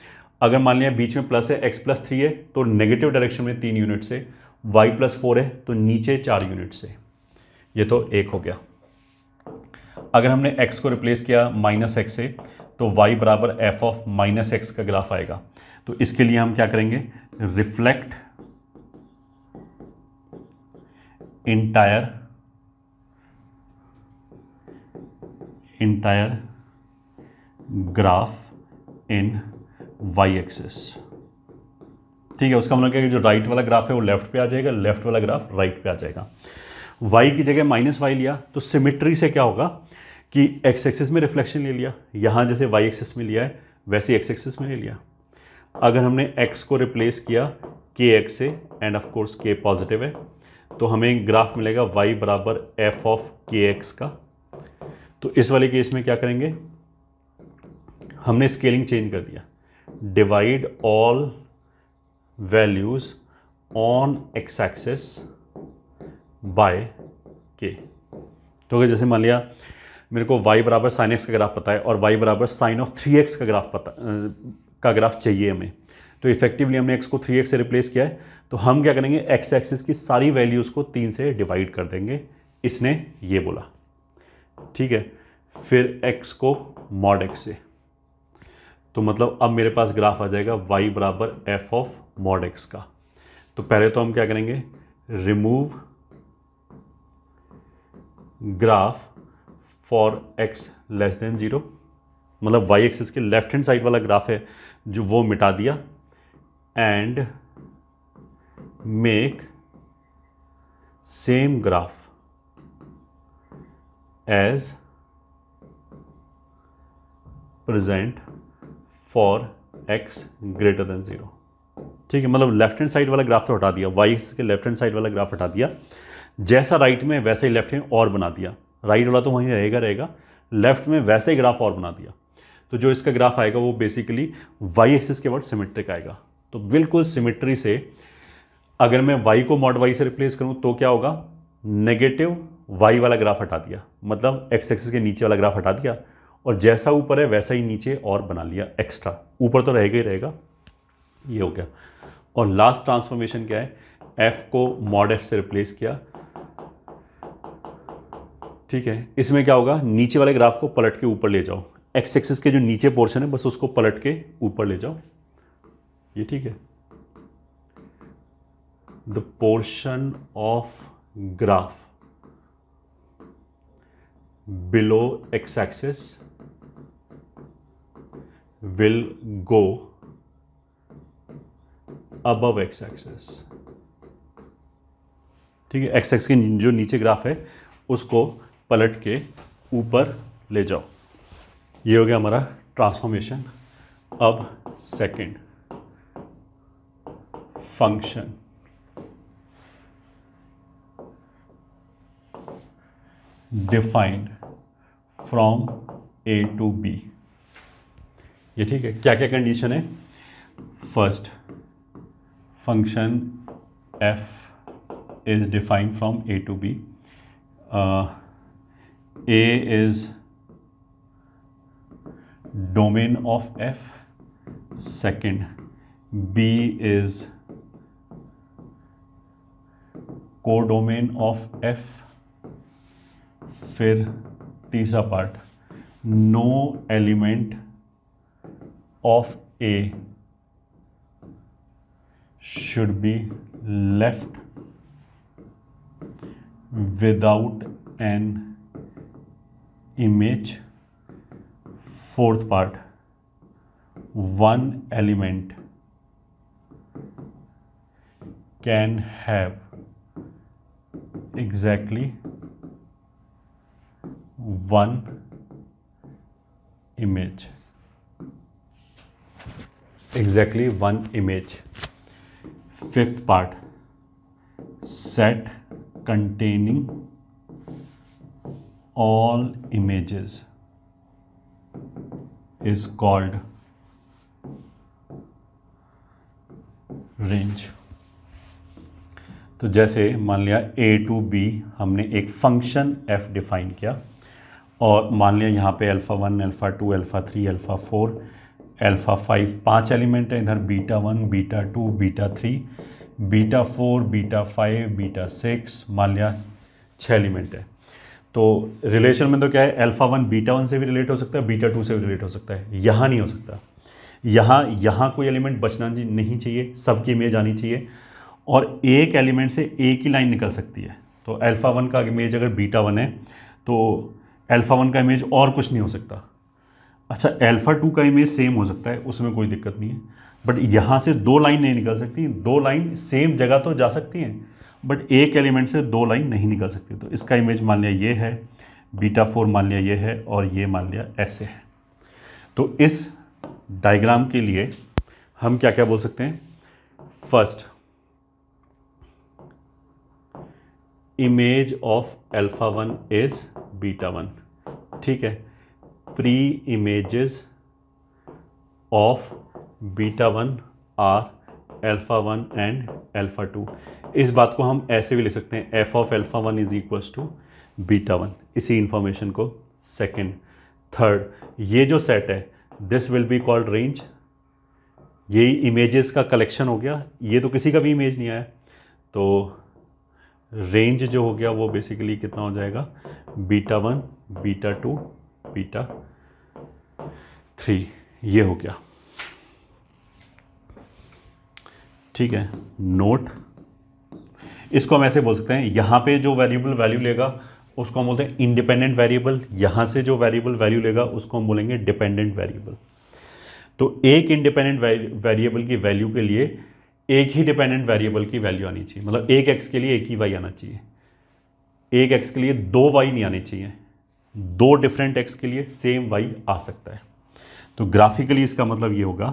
अगर मान लिया बीच में प्लस है, x प्लस 3 है, तो नेगेटिव डायरेक्शन में 3 यूनिट से, y प्लस 4 है तो नीचे 4 यूनिट से। ये तो एक हो गया। अगर हमने x को रिप्लेस किया माइनस एक्स से, तो y बराबर f ऑफ माइनस एक्स का ग्राफ आएगा। तो इसके लिए हम क्या करेंगे, रिफ्लेक्ट इंटायर ग्राफ इन y एक्सिस, ठीक है। उसका मतलब क्या है कि जो राइट वाला ग्राफ है वो लेफ्ट पे आ जाएगा, लेफ्ट वाला ग्राफ राइट पे आ जाएगा। y की जगह माइनस वाई लिया तो सिमेट्री से क्या होगा कि x एक्सिस में रिफ्लेक्शन ले लिया, यहाँ जैसे y एक्सिस में लिया है वैसे x एक्सिस में ले लिया। अगर हमने x को रिप्लेस किया kx से, end of course k positive है, तो हमें ग्राफ मिलेगा y बराबर f ऑफ kx का। तो इस वाले केस में क्या करेंगे, हमने स्केलिंग चेंज कर दिया, divide all values on x axis by k। तो अगर जैसे मान लिया मेरे को y बराबर साइन एक्स का ग्राफ पता है और y बराबर साइन ऑफ 3x का ग्राफ चाहिए हमें, तो इफेक्टिवली हमने x को 3x से रिप्लेस किया है, तो हम क्या करेंगे, x एक्सिस की सारी वैल्यूज़ को 3 से डिवाइड कर देंगे, इसने ये बोला, ठीक है। फिर x को मॉड x से, तो मतलब अब मेरे पास ग्राफ आ जाएगा y बराबर f ऑफ मॉड x का। तो पहले तो हम क्या करेंगे, remove graph for x less than 0, मतलब y एक्सिस के लेफ्ट हैंड साइड वाला ग्राफ है जो वो मिटा दिया, and make same graph as present for x greater than 0, ठीक है। मतलब लेफ्ट हैंड साइड वाला ग्राफ तो हटा दिया, y एक्सिस के लेफ्ट हैंड साइड वाला ग्राफ हटा दिया, जैसा राइट में वैसे ही लेफ्ट हैंड और बना दिया, राइट वाला तो वहीं रहेगा, लेफ्ट में वैसे ही ग्राफ और बना दिया। तो जो इसका ग्राफ आएगा वो बेसिकली y एक्सिस के वर्ड सिमेट्रिक आएगा। तो बिल्कुल सिमेट्री से अगर मैं y को मॉड y से रिप्लेस करूं तो क्या होगा, नेगेटिव y वाला ग्राफ हटा दिया, मतलब x एक्सिस के नीचे वाला ग्राफ हटा दिया, और जैसा ऊपर है वैसा ही नीचे और बना लिया एक्स्ट्रा, ऊपर तो रहेगा ही रहेगा, ये हो गया। और लास्ट ट्रांसफॉर्मेशन क्या है, f को मॉड f से रिप्लेस किया, ठीक है। इसमें क्या होगा, नीचे वाले ग्राफ को पलट के ऊपर ले जाओ, x एक्सिस के जो नीचे पोर्शन है बस उसको पलट के ऊपर ले जाओ, ये ठीक है। The portion of graph below x axis will go above x axis. ठीक है, एक्स एक्स के जो नीचे ग्राफ है उसको पलट के ऊपर ले जाओ। ये हो गया हमारा ट्रांसफॉर्मेशन। अब second, function defined from A to B. ये ठीक है। क्या क्या कंडीशन है? First, function F is defined from A to B. A is domain of F. Second, B is codomain of F. फिर तीसरा part, no element of A should be left without an image. Fourth part, one element can have exactly one image. Exactly one image. Fifth part, set containing all images is called range. तो जैसे मान लिया A to B हमने एक function f define किया और मान लिया यहाँ पे alpha 1, alpha 2, alpha 3, alpha 4, alpha 5 5 element है। इधर beta 1, beta 2, beta 3, beta 4, beta 5, beta 6, मान लिया 6 एलिमेंट है। तो रिलेशन में तो क्या है, अल्फ़ा 1 बीटा 1 से भी रिलेट हो सकता है, बीटा 2 से भी रिलेट हो सकता है। यहाँ नहीं हो सकता। यहाँ कोई एलिमेंट बचना नहीं चाहिए, सबकी इमेज आनी चाहिए और एक एलिमेंट से एक ही लाइन निकल सकती है। तो अल्फ़ा 1 का इमेज अगर बीटा 1 है तो अल्फ़ा 1 का इमेज और कुछ नहीं हो सकता। अच्छा, अल्फ़ा 2 का इमेज सेम हो सकता है, उसमें कोई दिक्कत नहीं है, बट यहाँ से दो लाइन नहीं निकल सकती। दो लाइन सेम जगह तो जा सकती हैं बट एक एलिमेंट से दो लाइन नहीं निकल सकती। तो इसका इमेज मान लिया ये है, बीटा 4 मान लिया ये है और ये मान लिया ऐसे है। तो इस डायग्राम के लिए हम क्या क्या बोल सकते हैं? First, image of alpha 1 is beta 1। ठीक है, pre images of beta 1 are alpha 1 and alpha 2। इस बात को हम ऐसे भी लिख सकते हैं, F of alpha 1 is equals to beta 1, इसी इंफॉर्मेशन को। सेकंड, थर्ड, ये जो सेट है this will be called range. यही इमेजेस का कलेक्शन हो गया, ये तो किसी का भी इमेज नहीं आया, तो रेंज जो हो गया वो बेसिकली कितना हो जाएगा, बीटा 1, बीटा 2, बीटा 3, ये हो गया। ठीक है, नोट, इसको हम ऐसे बोल सकते हैं, यहाँ पे जो वेरिएबल वैल्यू लेगा उसको हम बोलते हैं इंडिपेंडेंट वेरिएबल, यहाँ से जो वेरिएबल वैल्यू लेगा उसको हम बोलेंगे डिपेंडेंट वेरिएबल। तो एक इंडिपेंडेंट वेरिएबल की वैल्यू के लिए एक ही डिपेंडेंट वेरिएबल की वैल्यू आनी चाहिए, मतलब एक एक्स के लिए एक ही वाई आना चाहिए, एक एक्स के लिए दो वाई नहीं आनी चाहिए, दो डिफरेंट एक्स के लिए सेम वाई आ सकता है। तो ग्राफिकली इसका मतलब ये होगा,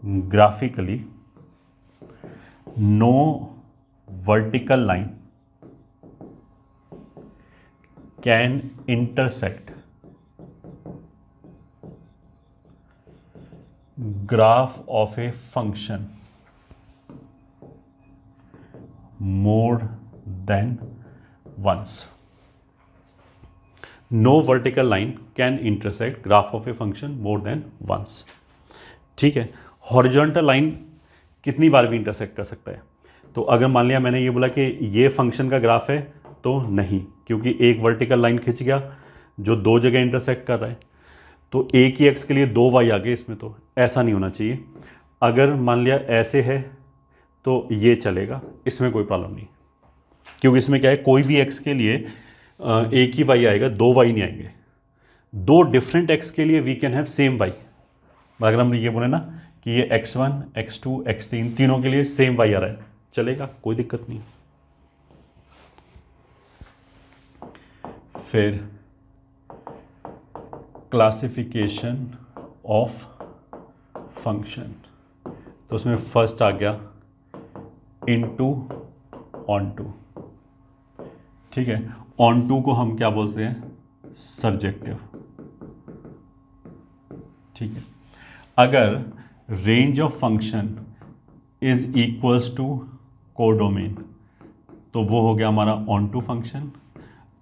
graphically no vertical line can intersect graph of a function more than once. No vertical line can intersect graph of a function more than once. ठीक है, हॉरिजॉन्टल लाइन कितनी बार भी इंटरसेक्ट कर सकता है। तो अगर मान लिया मैंने ये बोला कि ये फंक्शन का ग्राफ है, तो नहीं, क्योंकि एक वर्टिकल लाइन खिंच गया जो दो जगह इंटरसेक्ट कर रहा है। तो एक ही एक्स के लिए 2y आ गए इसमें, तो ऐसा नहीं होना चाहिए। अगर मान लिया ऐसे है तो ये चलेगा, इसमें कोई प्रॉब्लम नहीं, क्योंकि इसमें क्या है, कोई भी एक्स के लिए एक ही y आएगा, 2y नहीं आएंगे। 2 डिफरेंट एक्स के लिए we can have same y। अगर हम ये बोले ना कि ये x1, x2, x3 तीनों के लिए सेम y आ रहा है, चलेगा, कोई दिक्कत नहीं। फिर क्लासिफिकेशन ऑफ फंक्शन, तो उसमें फर्स्ट आ गया इनटू ऑनटू। ठीक है, ऑनटू को हम क्या बोलते हैं, सर्जेक्टिव। ठीक है, अगर range of function is equals to codomain तो वो हो गया हमारा ऑनटू फंक्शन।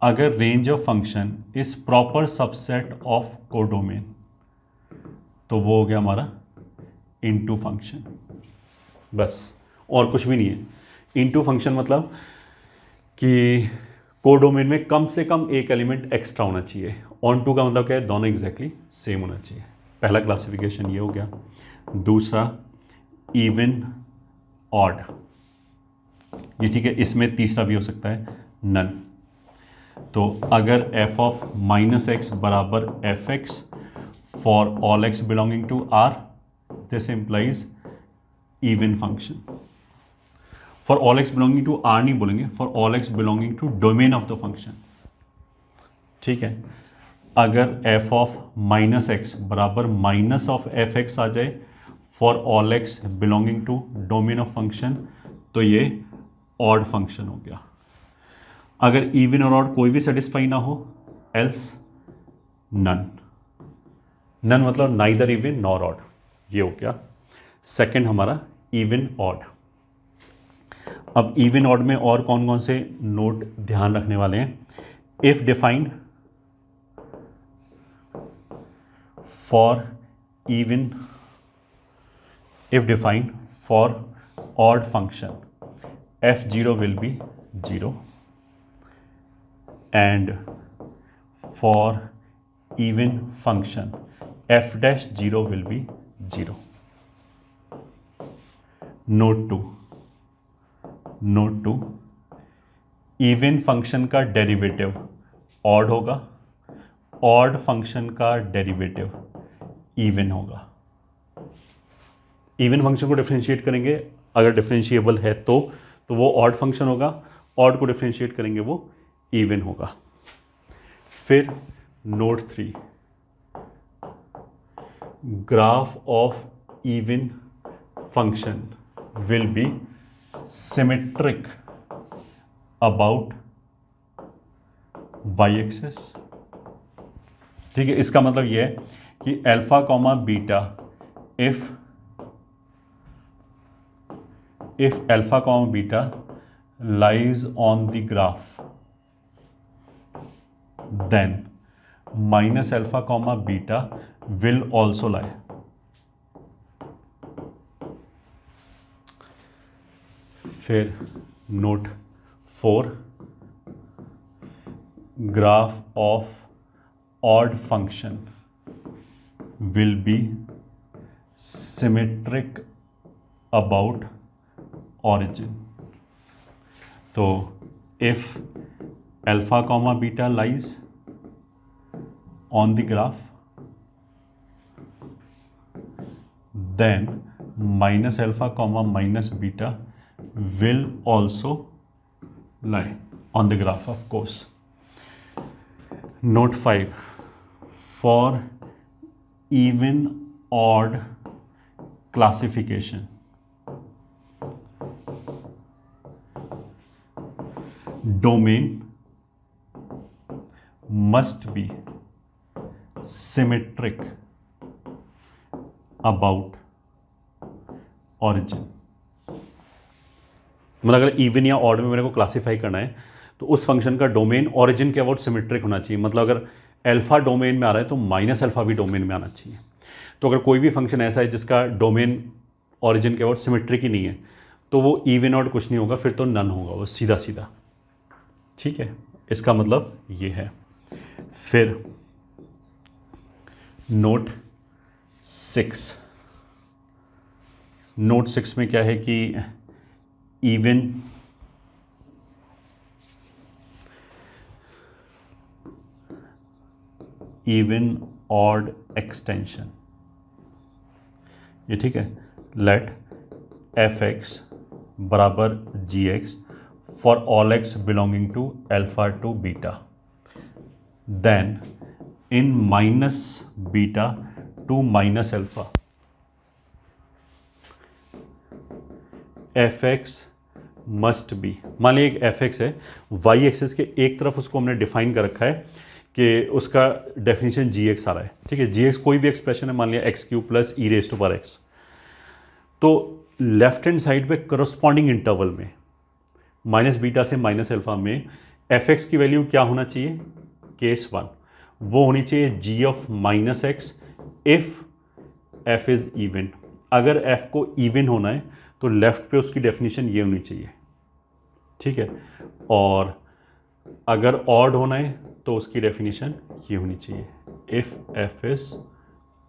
अगर range of function is proper subset of codomain तो वो हो गया हमारा इनटू फंक्शन। बस, और कुछ भी नहीं है। इनटू फंक्शन मतलब कि कोडोमेन में कम से कम एक एलिमेंट एक्स्ट्रा होना चाहिए। ऑनटू का मतलब क्या है, दोनों एग्जैक्टली सेम होना चाहिए। पहला क्लासिफिकेशन ये हो गया। दूसरा इवन ऑड, ये ठीक है, इसमें तीसरा भी हो सकता है नन। तो अगर f ऑफ माइनस एक्स बराबर F x for all x belonging to R, this implies even function. For all x belonging to R नहीं बोलेंगे, for all x belonging to domain of the function. ठीक है, अगर f of minus x बराबर minus of F x आ जाए for all x belonging to domain of function तो ये ऑड फंक्शन हो गया। अगर इवन और ऑड कोई भी सेटिस्फाई ना हो, एल्स नन। नन मतलब नाइदर इवन नॉर ऑड, ये हो गया सेकंड हमारा इवन ऑड। अब इवन ऑड में और कौन कौन से नोट ध्यान रखने वाले हैं। If defined for even, if defined for odd function f0 will be 0 and for even function f dash 0 will be 0. Note 2, even function का डेरिवेटिव ऑड होगा, ऑड फंक्शन का डेरिवेटिव इवन होगा। इवन फंक्शन को differentiate करेंगे, अगर differentiable है तो वो ऑड फंक्शन होगा, ऑड को डिफरेंशिएट करेंगे वो इवन होगा। फिर note 3, graph of even function will be symmetric about Y axis. ठीक है, इसका मतलब यह है कि alpha comma beta if alpha comma beta lies on the graph, then minus alpha comma beta will also lie. फिर note 4, graph of odd function will be symmetric about origin. तो if alpha comma beta lies on the graph, then minus alpha comma minus beta will also lie on the graph, of course. Note 5, for even odd classification, domain must be symmetric about origin. मतलब अगर even या odd में मेरे को classify करना है तो उस फंक्शन का डोमेन ऑरिजिन के अबाउट सिमेट्रिक होना चाहिए। मतलब अगर अल्फा डोमेन में आ रहा है तो माइनस अल्फा भी डोमेन में आना चाहिए। तो अगर कोई भी फंक्शन ऐसा है जिसका डोमेन ऑरिजिन के अबाउट सिमेट्रिक ही नहीं है तो वो इवन ऑड कुछ नहीं होगा, फिर तो नन होगा वो सीधा सीधा। ठीक है, इसका मतलब ये है। फिर नोट 6, नोट 6 में क्या है कि इवन ऑड एक्सटेंशन, ये ठीक है। लेट एफ एक्स बराबर G X for all x belonging to alpha to beta, then in minus beta to minus alpha F X must be. मान लीजिए एक एफ एक्स है, वाई एक्सेस के एक तरफ उसको हमने डिफाइन कर रखा है कि उसका डेफिनेशन जी एक्स आ रहा है, ठीक है। जी एक्स कोई भी एक्सप्रेशन है, मान लिया x cube plus e raise to power x, तो लेफ्ट हैंड साइड पे करस्पॉन्डिंग इंटरवल में माइनस बीटा से माइनस अल्फा में एफ एक्स की वैल्यू क्या होना चाहिए, केस 1 वो होनी चाहिए g of minus x if f is even. अगर एफ को इवन होना है तो लेफ्ट पे उसकी डेफिनेशन ये होनी चाहिए, ठीक है। और अगर ऑड होना है तो उसकी डेफिनेशन ये होनी चाहिए, इफ एफ इज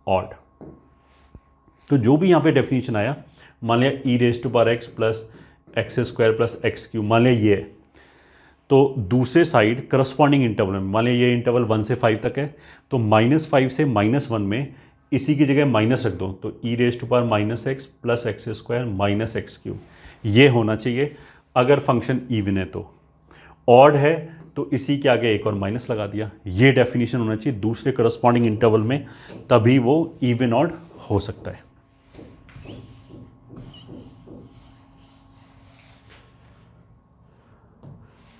ऑड। तो जो भी यहाँ पे डेफिनेशन आया, मान लिया e raise to power x plus x square plus x cube, मान लिया ये है, तो दूसरे साइड करस्पॉन्डिंग इंटरवल में, मान लिया ये इंटरवल 1 से 5 तक है, तो -5 से -1 में इसी की जगह माइनस रख दो, तो e raise to power minus x plus x square minus x cube, ये होना चाहिए अगर फंक्शन इवन है। तो ऑड है तो इसी के आगे एक और माइनस लगा दिया, ये डेफिनेशन होना चाहिए दूसरे करस्पॉन्डिंग इंटरवल में, तभी वो इवन ऑड हो सकता है।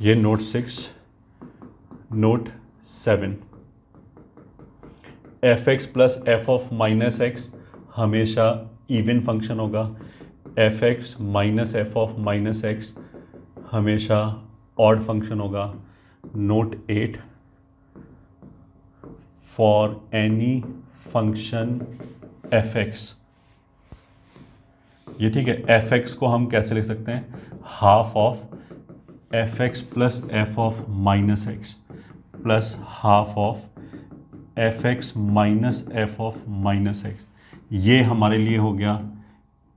ये note 6। Note 7, F x plus F of minus x हमेशा इवन फंक्शन होगा, F x minus F of minus x हमेशा ऑड फंक्शन होगा। Note 8, for any function F x, ये ठीक है। एफ एक्स को हम कैसे लिख सकते हैं, half of F x plus F of minus x plus half of F x minus F of minus x, ये हमारे लिए हो गया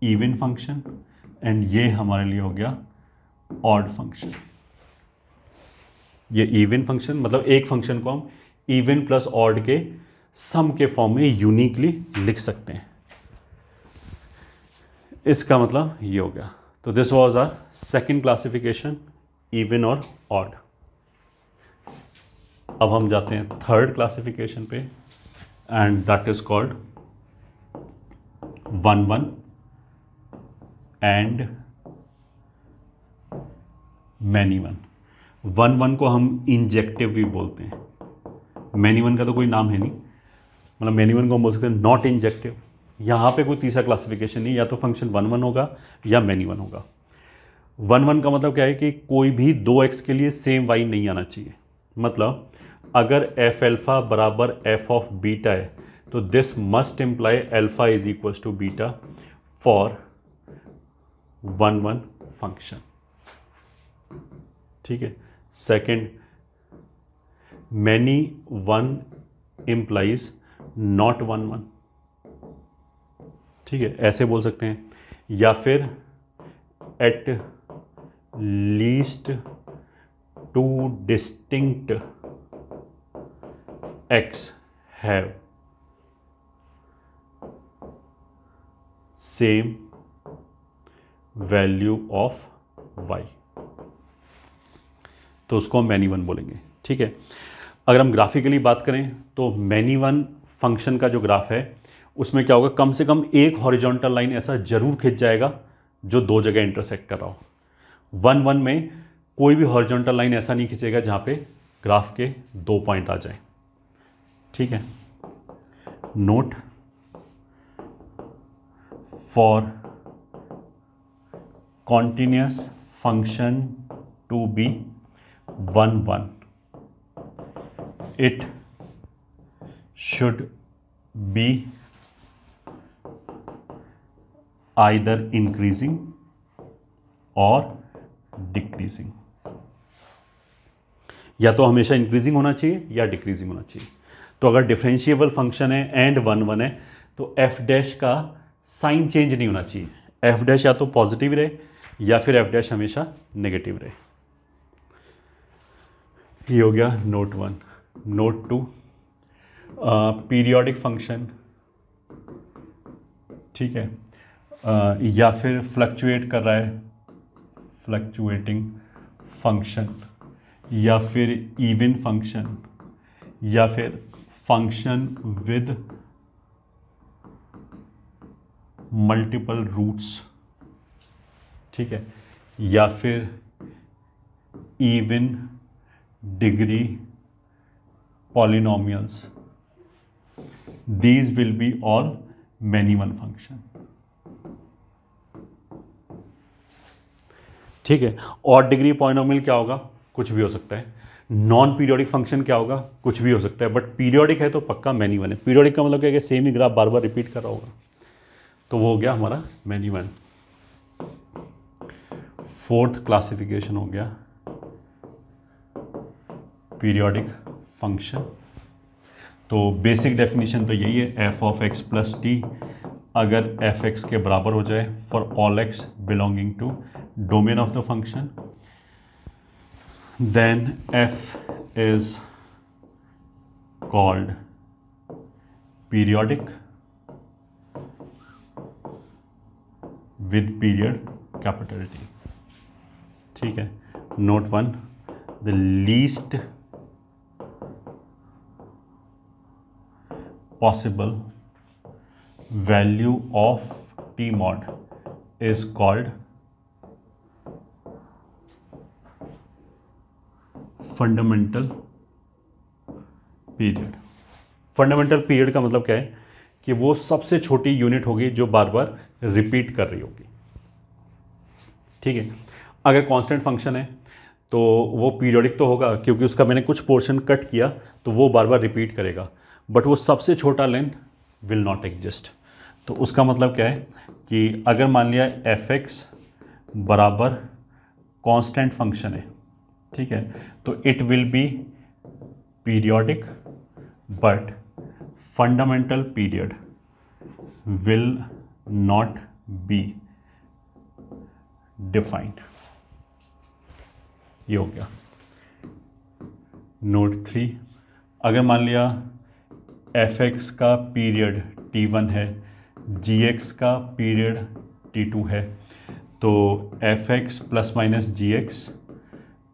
इवन फंक्शन एंड ये हमारे लिए हो गया ऑड फंक्शन। ये इवन फंक्शन मतलब एक फंक्शन को हम इवन प्लस ऑड के सम के फॉर्म में यूनिकली लिख सकते हैं, इसका मतलब ये हो गया। तो this was our second classification, even और ऑड। अब हम जाते हैं थर्ड क्लासिफिकेशन पे and that is called 1-1 and many one. 1-1 को हम इंजेक्टिव भी बोलते हैं, मैनी वन का तो कोई नाम है नहीं, मतलब मैनी वन को हम बोल सकते हैं नॉट इंजेक्टिव। यहाँ पे कोई तीसरा क्लासिफिकेशन नहीं, या तो फंक्शन 1-1 होगा या मैनी वन होगा। 1-1 का मतलब क्या है कि कोई भी 2x के लिए सेम y नहीं आना चाहिए। मतलब अगर एफ एल्फा बराबर एफ ऑफ बीटा है तो this must imply alpha is equal to beta for 1-1 function, ठीक है। Second, many one implies not 1-1, ठीक है, ऐसे बोल सकते हैं। या फिर at least 2 distinct x have same value of y, तो उसको हम मैनी वन बोलेंगे, ठीक है। अगर हम ग्राफिकली बात करें तो मैनी वन फंक्शन का जो ग्राफ है उसमें क्या होगा, कम से कम एक हॉरिजॉन्टल लाइन ऐसा जरूर खिंच जाएगा जो दो जगह इंटरसेक्ट कर रहा हो। 1-1 में कोई भी हॉरिजॉन्टल लाइन ऐसा नहीं खिंचेगा जहां पे ग्राफ के 2 पॉइंट आ जाए, ठीक है। Note, for continuous function to be 1-1 it should be either increasing or decreasing, या तो हमेशा इंक्रीजिंग होना चाहिए या डिक्रीजिंग होना चाहिए। तो अगर डिफरेंशिएबल फंक्शन है एंड 1 1 है तो एफ डैश का साइन चेंज नहीं होना चाहिए, एफ डैश या तो पॉजिटिव रहे या फिर एफ डैश हमेशा नेगेटिव रहे। ये हो गया नोट 1। नोट 2, पीरियोडिक फंक्शन, ठीक है, या फिर फ्लक्चुएट कर रहा है, फ्लक्चुएटिंग फंक्शन, या फिर इवन फंक्शन, या फिर फंक्शन विद मल्टीपल रूट्स, ठीक है, या फिर even degree polynomials, these will be all many one function, ठीक है। और डिग्री पॉलिनोमियल क्या होगा? कुछ भी हो सकता है। नॉन पीरियोडिक फंक्शन क्या होगा? कुछ भी हो सकता है, बट पीरियोडिक है तो पक्का मैनी वन है। पीरियोडिक का मतलब क्या है कि सेम ही ग्राफ बार बार रिपीट कर रहा होगा, तो वो हो गया हमारा मैनी वन। फोर्थ क्लासिफिकेशन हो गया पीरियोडिक फंक्शन। तो बेसिक डेफिनेशन तो यही है, f of x plus t अगर एफ एक्स के बराबर हो जाए for all x belonging to domain of the function, then f is called periodic with period capital t, ठीक है। Note 1, the least possible value of t mod is called fundamental period. Fundamental period का मतलब क्या है कि वो सबसे छोटी यूनिट होगी जो बार बार रिपीट कर रही होगी, ठीक है। अगर कांस्टेंट फंक्शन है तो वो पीरियोडिक तो होगा क्योंकि उसका मैंने कुछ पोर्शन कट किया तो वो बार बार रिपीट करेगा, बट वो सबसे छोटा लेंथ विल नॉट एग्जिस्ट। तो उसका मतलब क्या है कि अगर मान लिया एफ एक्स बराबर कांस्टेंट फंक्शन है, ठीक है, तो it will be periodic but fundamental period will not be defined. ये हो गया नोट 3। अगर मान लिया एफ एक्स का पीरियड t1 है, जी एक्स का पीरियड t2 है, तो f x plus minus g x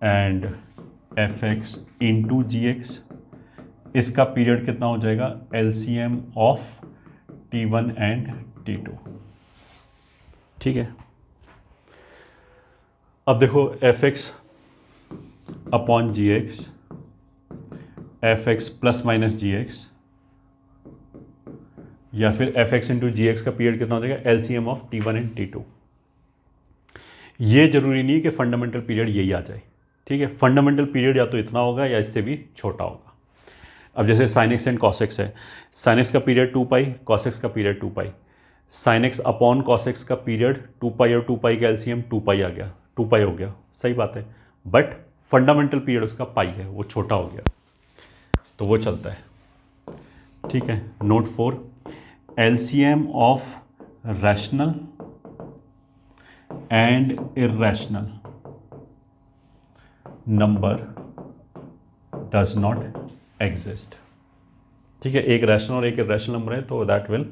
and f x into g x, इसका पीरियड कितना हो जाएगा? LCM of t1 and t2, ठीक है। अब देखो f x upon g x, f x plus minus g x, या फिर f x into g x का पीरियड कितना हो जाएगा? LCM of t1 and t2। ये जरूरी नहीं है कि फंडामेंटल पीरियड यही आ जाए, ठीक है। फंडामेंटल पीरियड या तो इतना होगा या इससे भी छोटा होगा। अब जैसे sine x and cos x है, साइन एक्स का पीरियड 2 पाई, कॉस एक्स का period 2 pi, sine x upon cos x का पीरियड 2 पाई और 2 पाई का एलसीएम 2 पाई आ गया, 2 पाई हो गया, सही बात है, बट फंडामेंटल पीरियड उसका पाई है, वो छोटा हो गया, तो वो चलता है, ठीक है। Note 4, LCM of rational and irrational number does not exist, ठीक है। एक रैशनल और एक इर्रेशनल नंबर है तो दैट विल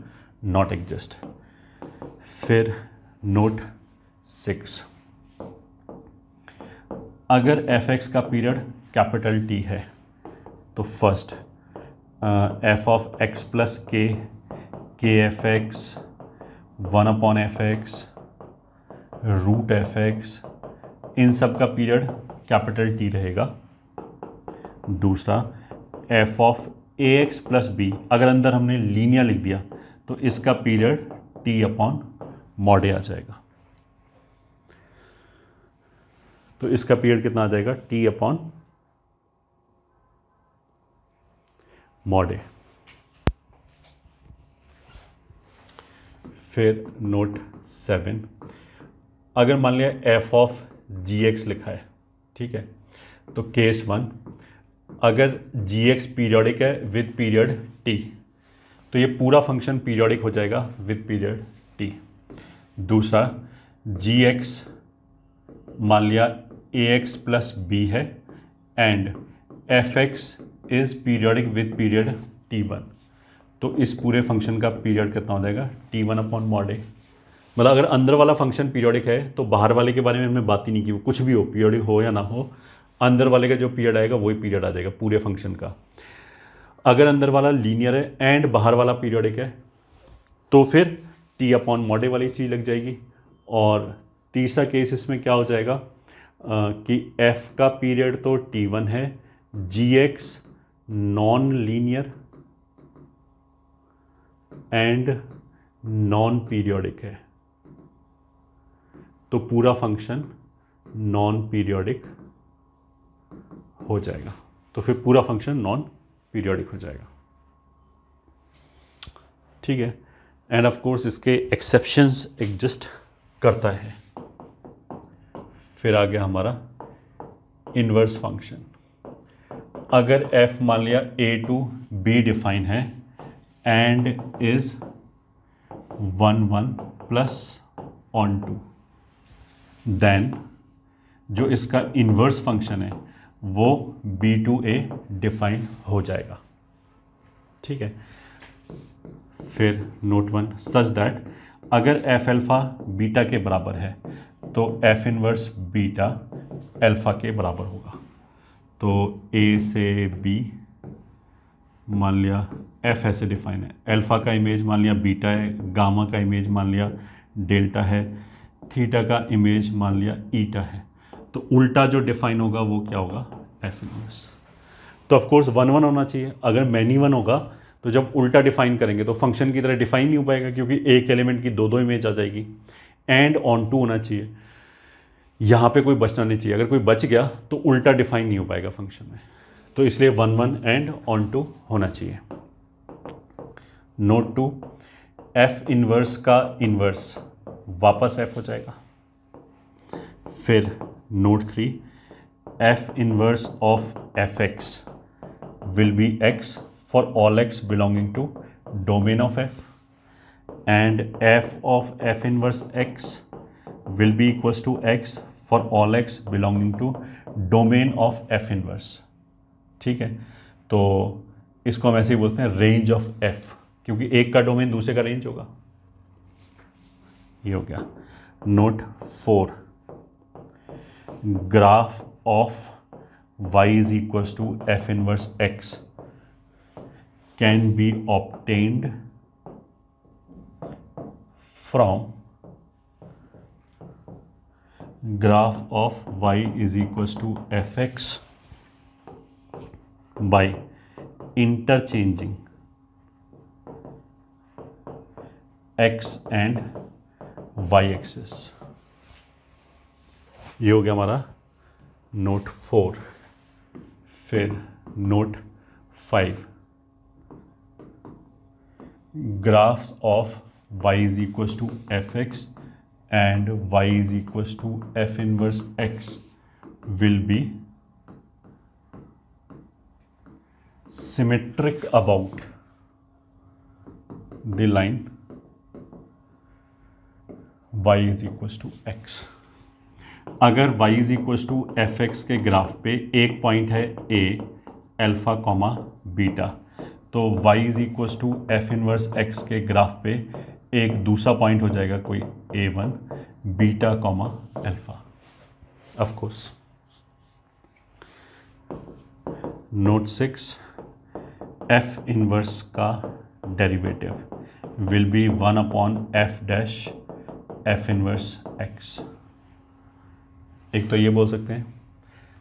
नॉट एग्जिस्ट। फिर नोट 6, अगर एफ एक्स का पीरियड कैपिटल टी है तो first f of x plus k f x 1 upon f x root f x, इन सब का पीरियड कैपिटल टी रहेगा। दूसरा f of a x plus b, अगर अंदर हमने लीनियर लिख दिया तो इसका period T upon mod a आ जाएगा, तो इसका पीरियड कितना आ जाएगा? टी अपॉन मॉड ए। फिर नोट 7, अगर मान लिया एफ ऑफ जी एक्स लिखा है, ठीक है, तो केस 1 अगर जी एक्स पीरियोडिक है विद पीरियड टी, तो ये पूरा फंक्शन पीरियोडिक हो जाएगा विद पीरियड टी। दूसरा, जी एक्स मान लिया ए एक्स प्लस बी है and f x is periodic with period T one, तो इस पूरे फंक्शन का पीरियड कितना हो जाएगा टी वन अपॉन मॉड ए। मतलब अगर अंदर वाला फंक्शन पीरियोडिक है तो बाहर वाले के बारे में हमने बात ही नहीं की, वो कुछ भी हो पीरियोडिक हो या ना हो, अंदर वाले का जो पीरियड आएगा वही पीरियड आ जाएगा पूरे फंक्शन का। अगर अंदर वाला लीनियर है एंड बाहर वाला पीरियोडिक है तो फिर टी अपॉन मॉड ए वाली चीज़ लग जाएगी। और तीसरा केस इसमें क्या हो जाएगा कि f का पीरियड तो t1 है, g x non linear and non periodic है, तो पूरा फंक्शन नॉन पीरियोडिक हो जाएगा। तो फिर पूरा फंक्शन नॉन पीरियोडिक हो जाएगा, ठीक है। एंड ऑफ कोर्स इसके एक्सेप्शंस एग्जिस्ट करता है। फिर आ गया हमारा इन्वर्स फंक्शन। अगर f मान लिया a टू b डिफाइन है and is 1 1 plus onto, then जो इसका इन्वर्स फंक्शन है वो b टू a डिफाइन हो जाएगा, ठीक है। फिर नोट 1 सच दैट अगर f अल्फ़ा बीटा के बराबर है तो f इनवर्स बीटा अल्फ़ा के बराबर होगा। तो a से b मान लिया f ऐसे डिफाइन है, अल्फ़ा का इमेज मान लिया बीटा है, गामा का इमेज मान लिया डेल्टा है, थीटा का इमेज मान लिया ईटा है, तो उल्टा जो डिफाइन होगा वो क्या होगा f इनवर्स। तो ऑफ कोर्स 1 1 होना चाहिए। अगर मैनी 1 होगा तो जब उल्टा डिफाइन करेंगे तो फंक्शन की तरह डिफाइन नहीं हो पाएगा, क्योंकि एक एलिमेंट की दो इमेज आ जाएगी। एंड ऑन टू होना चाहिए, यहाँ पे कोई बचना नहीं चाहिए। अगर कोई बच गया तो उल्टा डिफाइन नहीं हो पाएगा फंक्शन में, तो इसलिए 1 1 एंड ऑन टू होना चाहिए। नोट 2 एफ इनवर्स का इनवर्स वापस एफ हो जाएगा। फिर note 3 F inverse of F x will be x for all x belonging to domain of f, and f of f inverse x will be equals to x for all x belonging to domain of f inverse, ठीक है। तो इसको हम ऐसे ही बोलते हैं range of f, क्योंकि एक का डोमेन दूसरे का रेंज होगा। ये हो गया। Note 4 graph of y is equals to f inverse x can be obtained from graph of y is equals to fx by interchanging x and y axis। ये हो गया हमारा नोट 4। फिर note 5 graphs of y is equals to fx and y is equals to f inverse x will be symmetric about the line y is equals to x। अगर y is equals to fx के graph पे एक point है a alpha comma beta, तो y is equals to f inverse x के graph पे एक दूसरा पॉइंट हो जाएगा कोई a1 beta comma alpha. Of course note 6 f inverse का derivative will be 1 upon f dash f inverse x। एक तो ये बोल सकते हैं,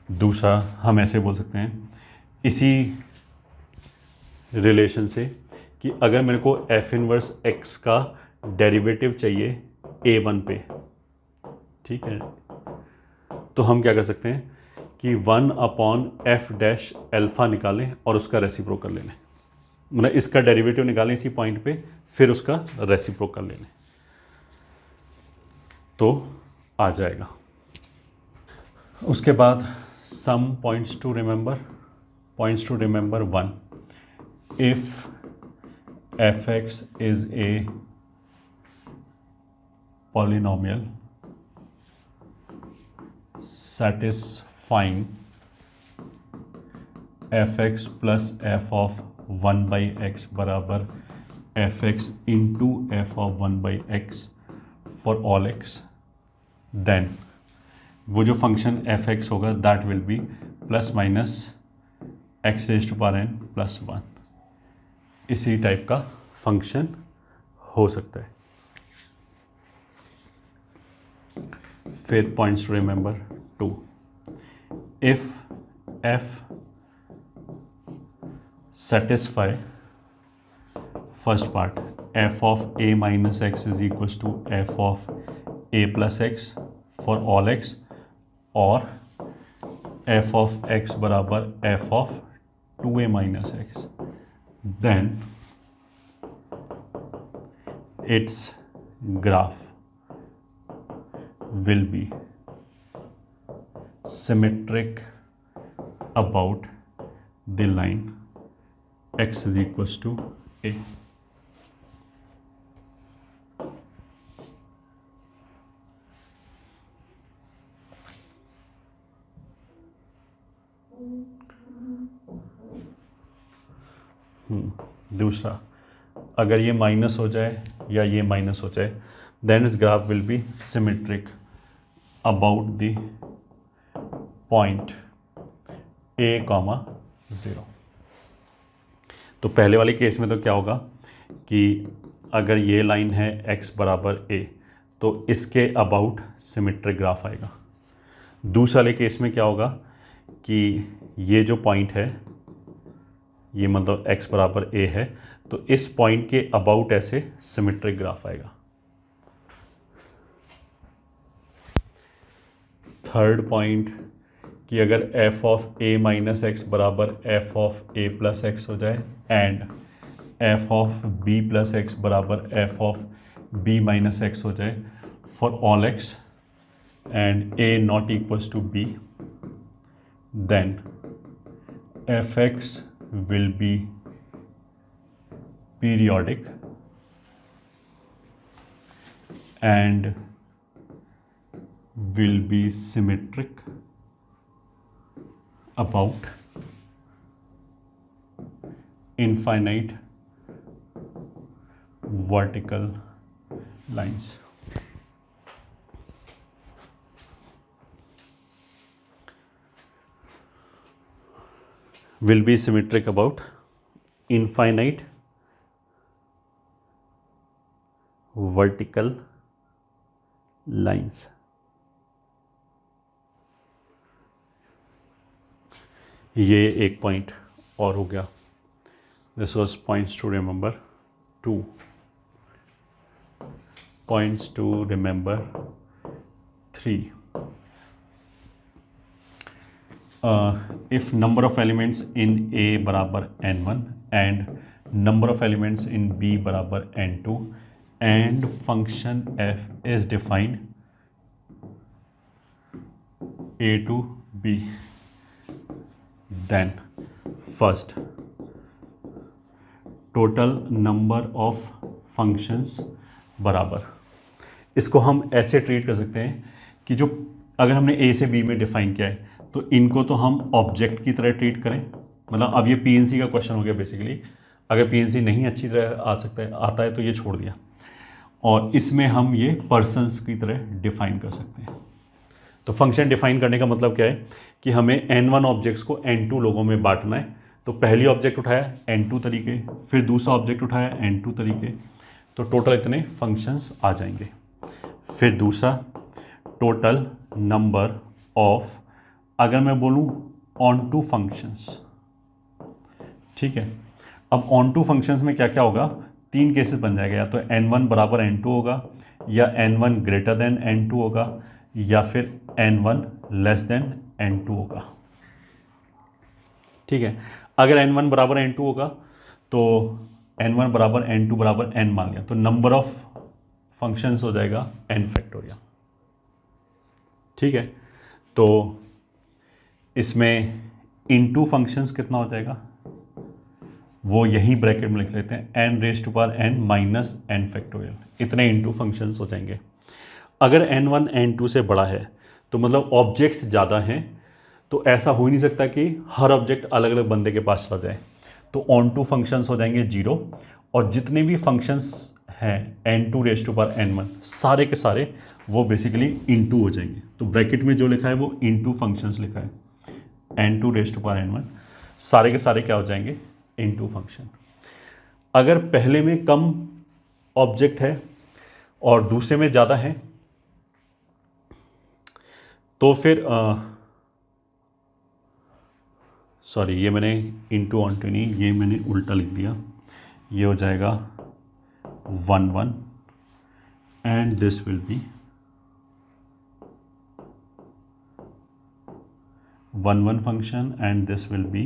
दूसरा हम ऐसे बोल सकते हैं इसी रिलेशन से कि अगर मेरे को एफ इनवर्स एक्स का डेरिवेटिव चाहिए a1 पे, ठीक है, तो हम क्या कर सकते हैं कि 1 अपॉन एफ डैश अल्फ़ा निकालें और उसका रेसिप्रोकल ले लें। मतलब इसका डेरिवेटिव निकालें इसी पॉइंट पे, फिर उसका रेसिप्रोकल ले लें तो आ जाएगा। उसके बाद some points to remember. points to remember. 1, if fx is a polynomial satisfying fx plus f of 1 by x बराबर fx into f of 1 by x for all x, then वो जो फंक्शन fx होगा that will be plus minus x raise to power n plus 1. इसी type का function हो सकता है. फिर points to remember. 2, if f satisfy first part f of a minus x is equals to f of a plus x for all x, और f of x बराबर f of 2a minus x, then its graph will be symmetric about the line x is equals to a. दूसरा, अगर ये minus हो जाए या ये minus हो जाए, देन इस graph will be symmetric about the point a, 0. तो पहले वाले केस में तो क्या होगा कि अगर ये लाइन है x बराबर a, तो इसके अबाउट सिमेट्रिक ग्राफ आएगा. दूसरे वाले केस में क्या होगा कि ये जो पॉइंट है, ये मतलब x बराबर a है, तो इस पॉइंट के अबाउट ऐसे सिमेट्रिक ग्राफ आएगा. थर्ड पॉइंट कि अगर f of a minus x बराबर f of a plus x हो जाए and f of b plus x बराबर f of b minus x हो जाए for all x and a not equals to b, then fx will be periodic and will be symmetric about infinite vertical lines. Will be symmetric about infinite vertical lines. ये एक point और हो गया. This was points to remember. 2 points to remember. 3, if number of elements in A बराबर n1 and number of elements in B बराबर n2 and function f is defined A to B, then first total number of functions बराबर. इसको हम ऐसे treat कर सकते हैं कि जो अगर हमने A से B में डिफाइन किया है तो इनको तो हम ऑब्जेक्ट की तरह ट्रीट करें. मतलब अब ये पीएनसी का क्वेश्चन हो गया बेसिकली. अगर पीएनसी नहीं अच्छी तरह आता है तो ये छोड़ दिया, और इसमें हम ये पर्सन्स की तरह डिफाइन कर सकते हैं. तो फंक्शन डिफाइन करने का मतलब क्या है कि हमें n1 ऑब्जेक्ट्स को n2 लोगों में बांटना है. तो पहली ऑब्जेक्ट उठाया n2 तरीके, फिर दूसरा ऑब्जेक्ट उठाया n2 तरीके, तो टोटल इतने फंक्शंस आ जाएंगे. फिर दूसरा टोटल नंबर ऑफ, अगर मैं बोलूँ ऑन टू फंक्शंस, ठीक है. अब ऑन टू फंक्शंस में क्या क्या होगा, 3 केसेस बन जाएगा. या तो n1 बराबर n2 होगा, या n1 ग्रेटर देन n2 होगा, या फिर n1 लेस देन n2 होगा. ठीक है. अगर n1 बराबर n2 होगा तो n1 बराबर n2 बराबर n मान लिया, तो नंबर ऑफ फंक्शंस हो जाएगा n फैक्टोरियल. ठीक है. तो इसमें इनटू फंक्शंस कितना हो जाएगा, वो यही ब्रैकेट में लिख लेते हैं, n raise to power n minus n factorial, इतने इनटू फंक्शंस हो जाएंगे। अगर n1 n2 से बड़ा है तो मतलब ऑब्जेक्ट्स ज़्यादा हैं, तो ऐसा हो ही नहीं सकता कि हर ऑब्जेक्ट अलग अलग बंदे के पास चला जाए, तो ऑन टू फंक्शंस हो जाएंगे 0, और जितने भी फंक्शंस हैं n2 raise to power n1 सारे के सारे वो बेसिकली इनटू हो जाएंगे। तो ब्रैकेट में जो लिखा है वो इनटू फंक्शंस लिखा है, n2 raise to power n1 सारे के सारे क्या हो जाएंगे, इनटू फंक्शन। अगर पहले में कम ऑब्जेक्ट है और दूसरे में ज़्यादा है तो फिर सॉरी, ये मैंने इनटू ऑनटू नहीं, ये मैंने उल्टा लिख दिया, ये हो जाएगा 1 1 and this will be 1 1 function and this will be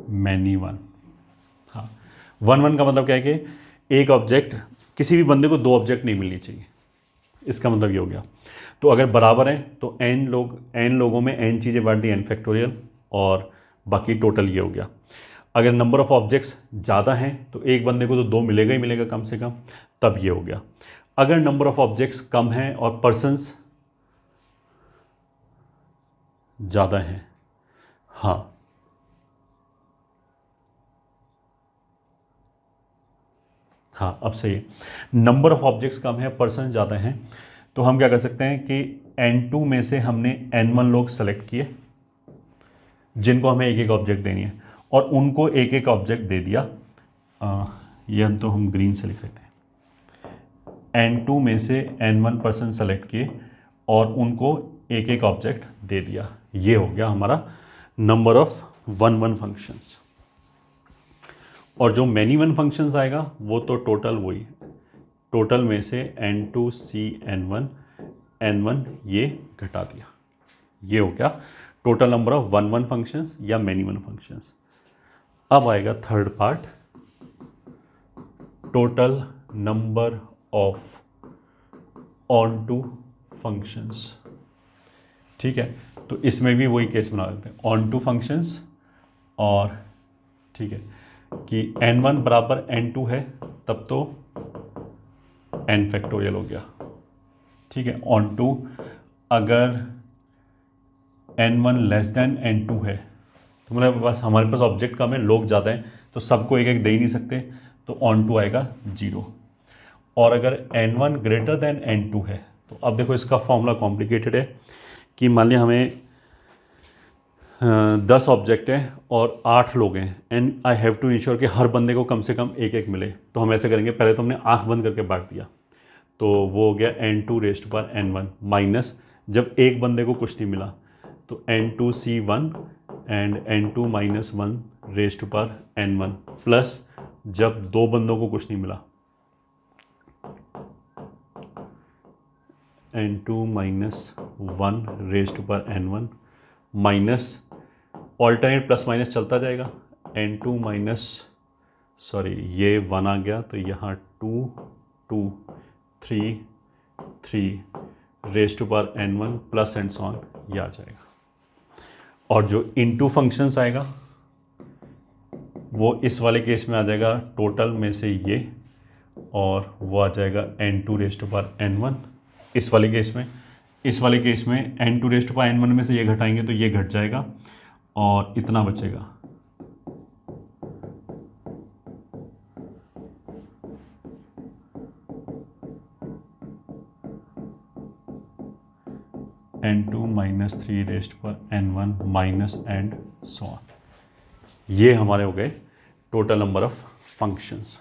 many 1। हाँ, 1 1 का मतलब क्या है कि एक ऑब्जेक्ट, किसी भी बंदे को 2 ऑब्जेक्ट नहीं मिलनी चाहिए, इसका मतलब ये हो गया। तो अगर बराबर है तो n लोगों में n चीज़ें बांट दी n फैक्टोरियल, और बाकी टोटल ये हो गया। अगर नंबर ऑफ ऑब्जेक्ट्स ज़्यादा हैं तो एक बंदे को तो 2 मिलेगा ही मिलेगा कम से कम, तब ये हो गया। अगर नंबर ऑफ ऑब्जेक्ट्स कम हैं और पर्सन्स ज़्यादा हैं, हाँ हाँ अब सही है, नंबर ऑफ ऑब्जेक्ट्स कम है पर्सन ज़्यादा हैं, तो हम क्या कर सकते हैं कि n2 में से हमने n1 लोग सेलेक्ट किए जिनको हमें एक एक ऑब्जेक्ट देनी है, और उनको एक एक ऑब्जेक्ट दे दिया। ये तो हम ग्रीन से लिख लेते हैं, n2 में से n1 पर्सन सेलेक्ट किए और उनको एक एक ऑब्जेक्ट दे दिया। ये हो गया हमारा नंबर ऑफ 1 1 फंक्शंस। और जो मैनी 1 फंक्शंस आएगा वो तो टोटल वही, टोटल में से n2 c n1 ये घटा दिया, ये हो गया टोटल नंबर ऑफ 1 1 फंक्शंस या मैनी 1 फंक्शंस। अब आएगा third part, total number of onto functions. ठीक है, तो इसमें भी वही केस बना लेते हैं, ऑन टू फंक्शंस, और ठीक है कि n1 बराबर n2 है तब तो n फैक्टोरियल हो गया। ठीक है, ऑन टू अगर n1 लेस देन n2 है तो मतलब बस हमारे पास ऑब्जेक्ट कम है, लोग ज़्यादा हैं, तो सबको एक एक दे ही नहीं सकते, तो ऑन टू आएगा 0। और अगर n1 ग्रेटर देन n2 है, तो अब देखो इसका फॉर्मूला कॉम्प्लिकेटेड है कि मान लिया हमें 10 ऑब्जेक्ट हैं और 8 लोग हैं, and I have to ensure कि हर बंदे को कम से कम एक एक मिले। तो हम ऐसे करेंगे, पहले तो हमने आँख बंद करके बांट दिया, तो वो हो गया n2 raise to power n1 minus, जब एक बंदे को कुछ नहीं मिला तो n2 c1 and n2 minus 1 raise to power n1 plus, जब 2 बंदों को कुछ नहीं मिला n2 minus 1 raise to power n1 minus, alternate plus minus चलता जाएगा, n2 माइनस सॉरी ये 1 आ गया तो यहाँ 2 2 3 3 raise to power n1 plus and so on, ये आ जाएगा। और जो इनटू फंक्शंस आएगा वो इस वाले केस में आ जाएगा टोटल में से ये, और वो आ जाएगा n2 raise to power n1 इस वाले केस में। इस वाले केस में n2 raise to power n1 में से ये घटाएंगे तो ये घट जाएगा और इतना बचेगा। n2 minus 3 raise to power n1 minus and so on. ये हमारे हो गए टोटल नंबर ऑफ फंक्शंस।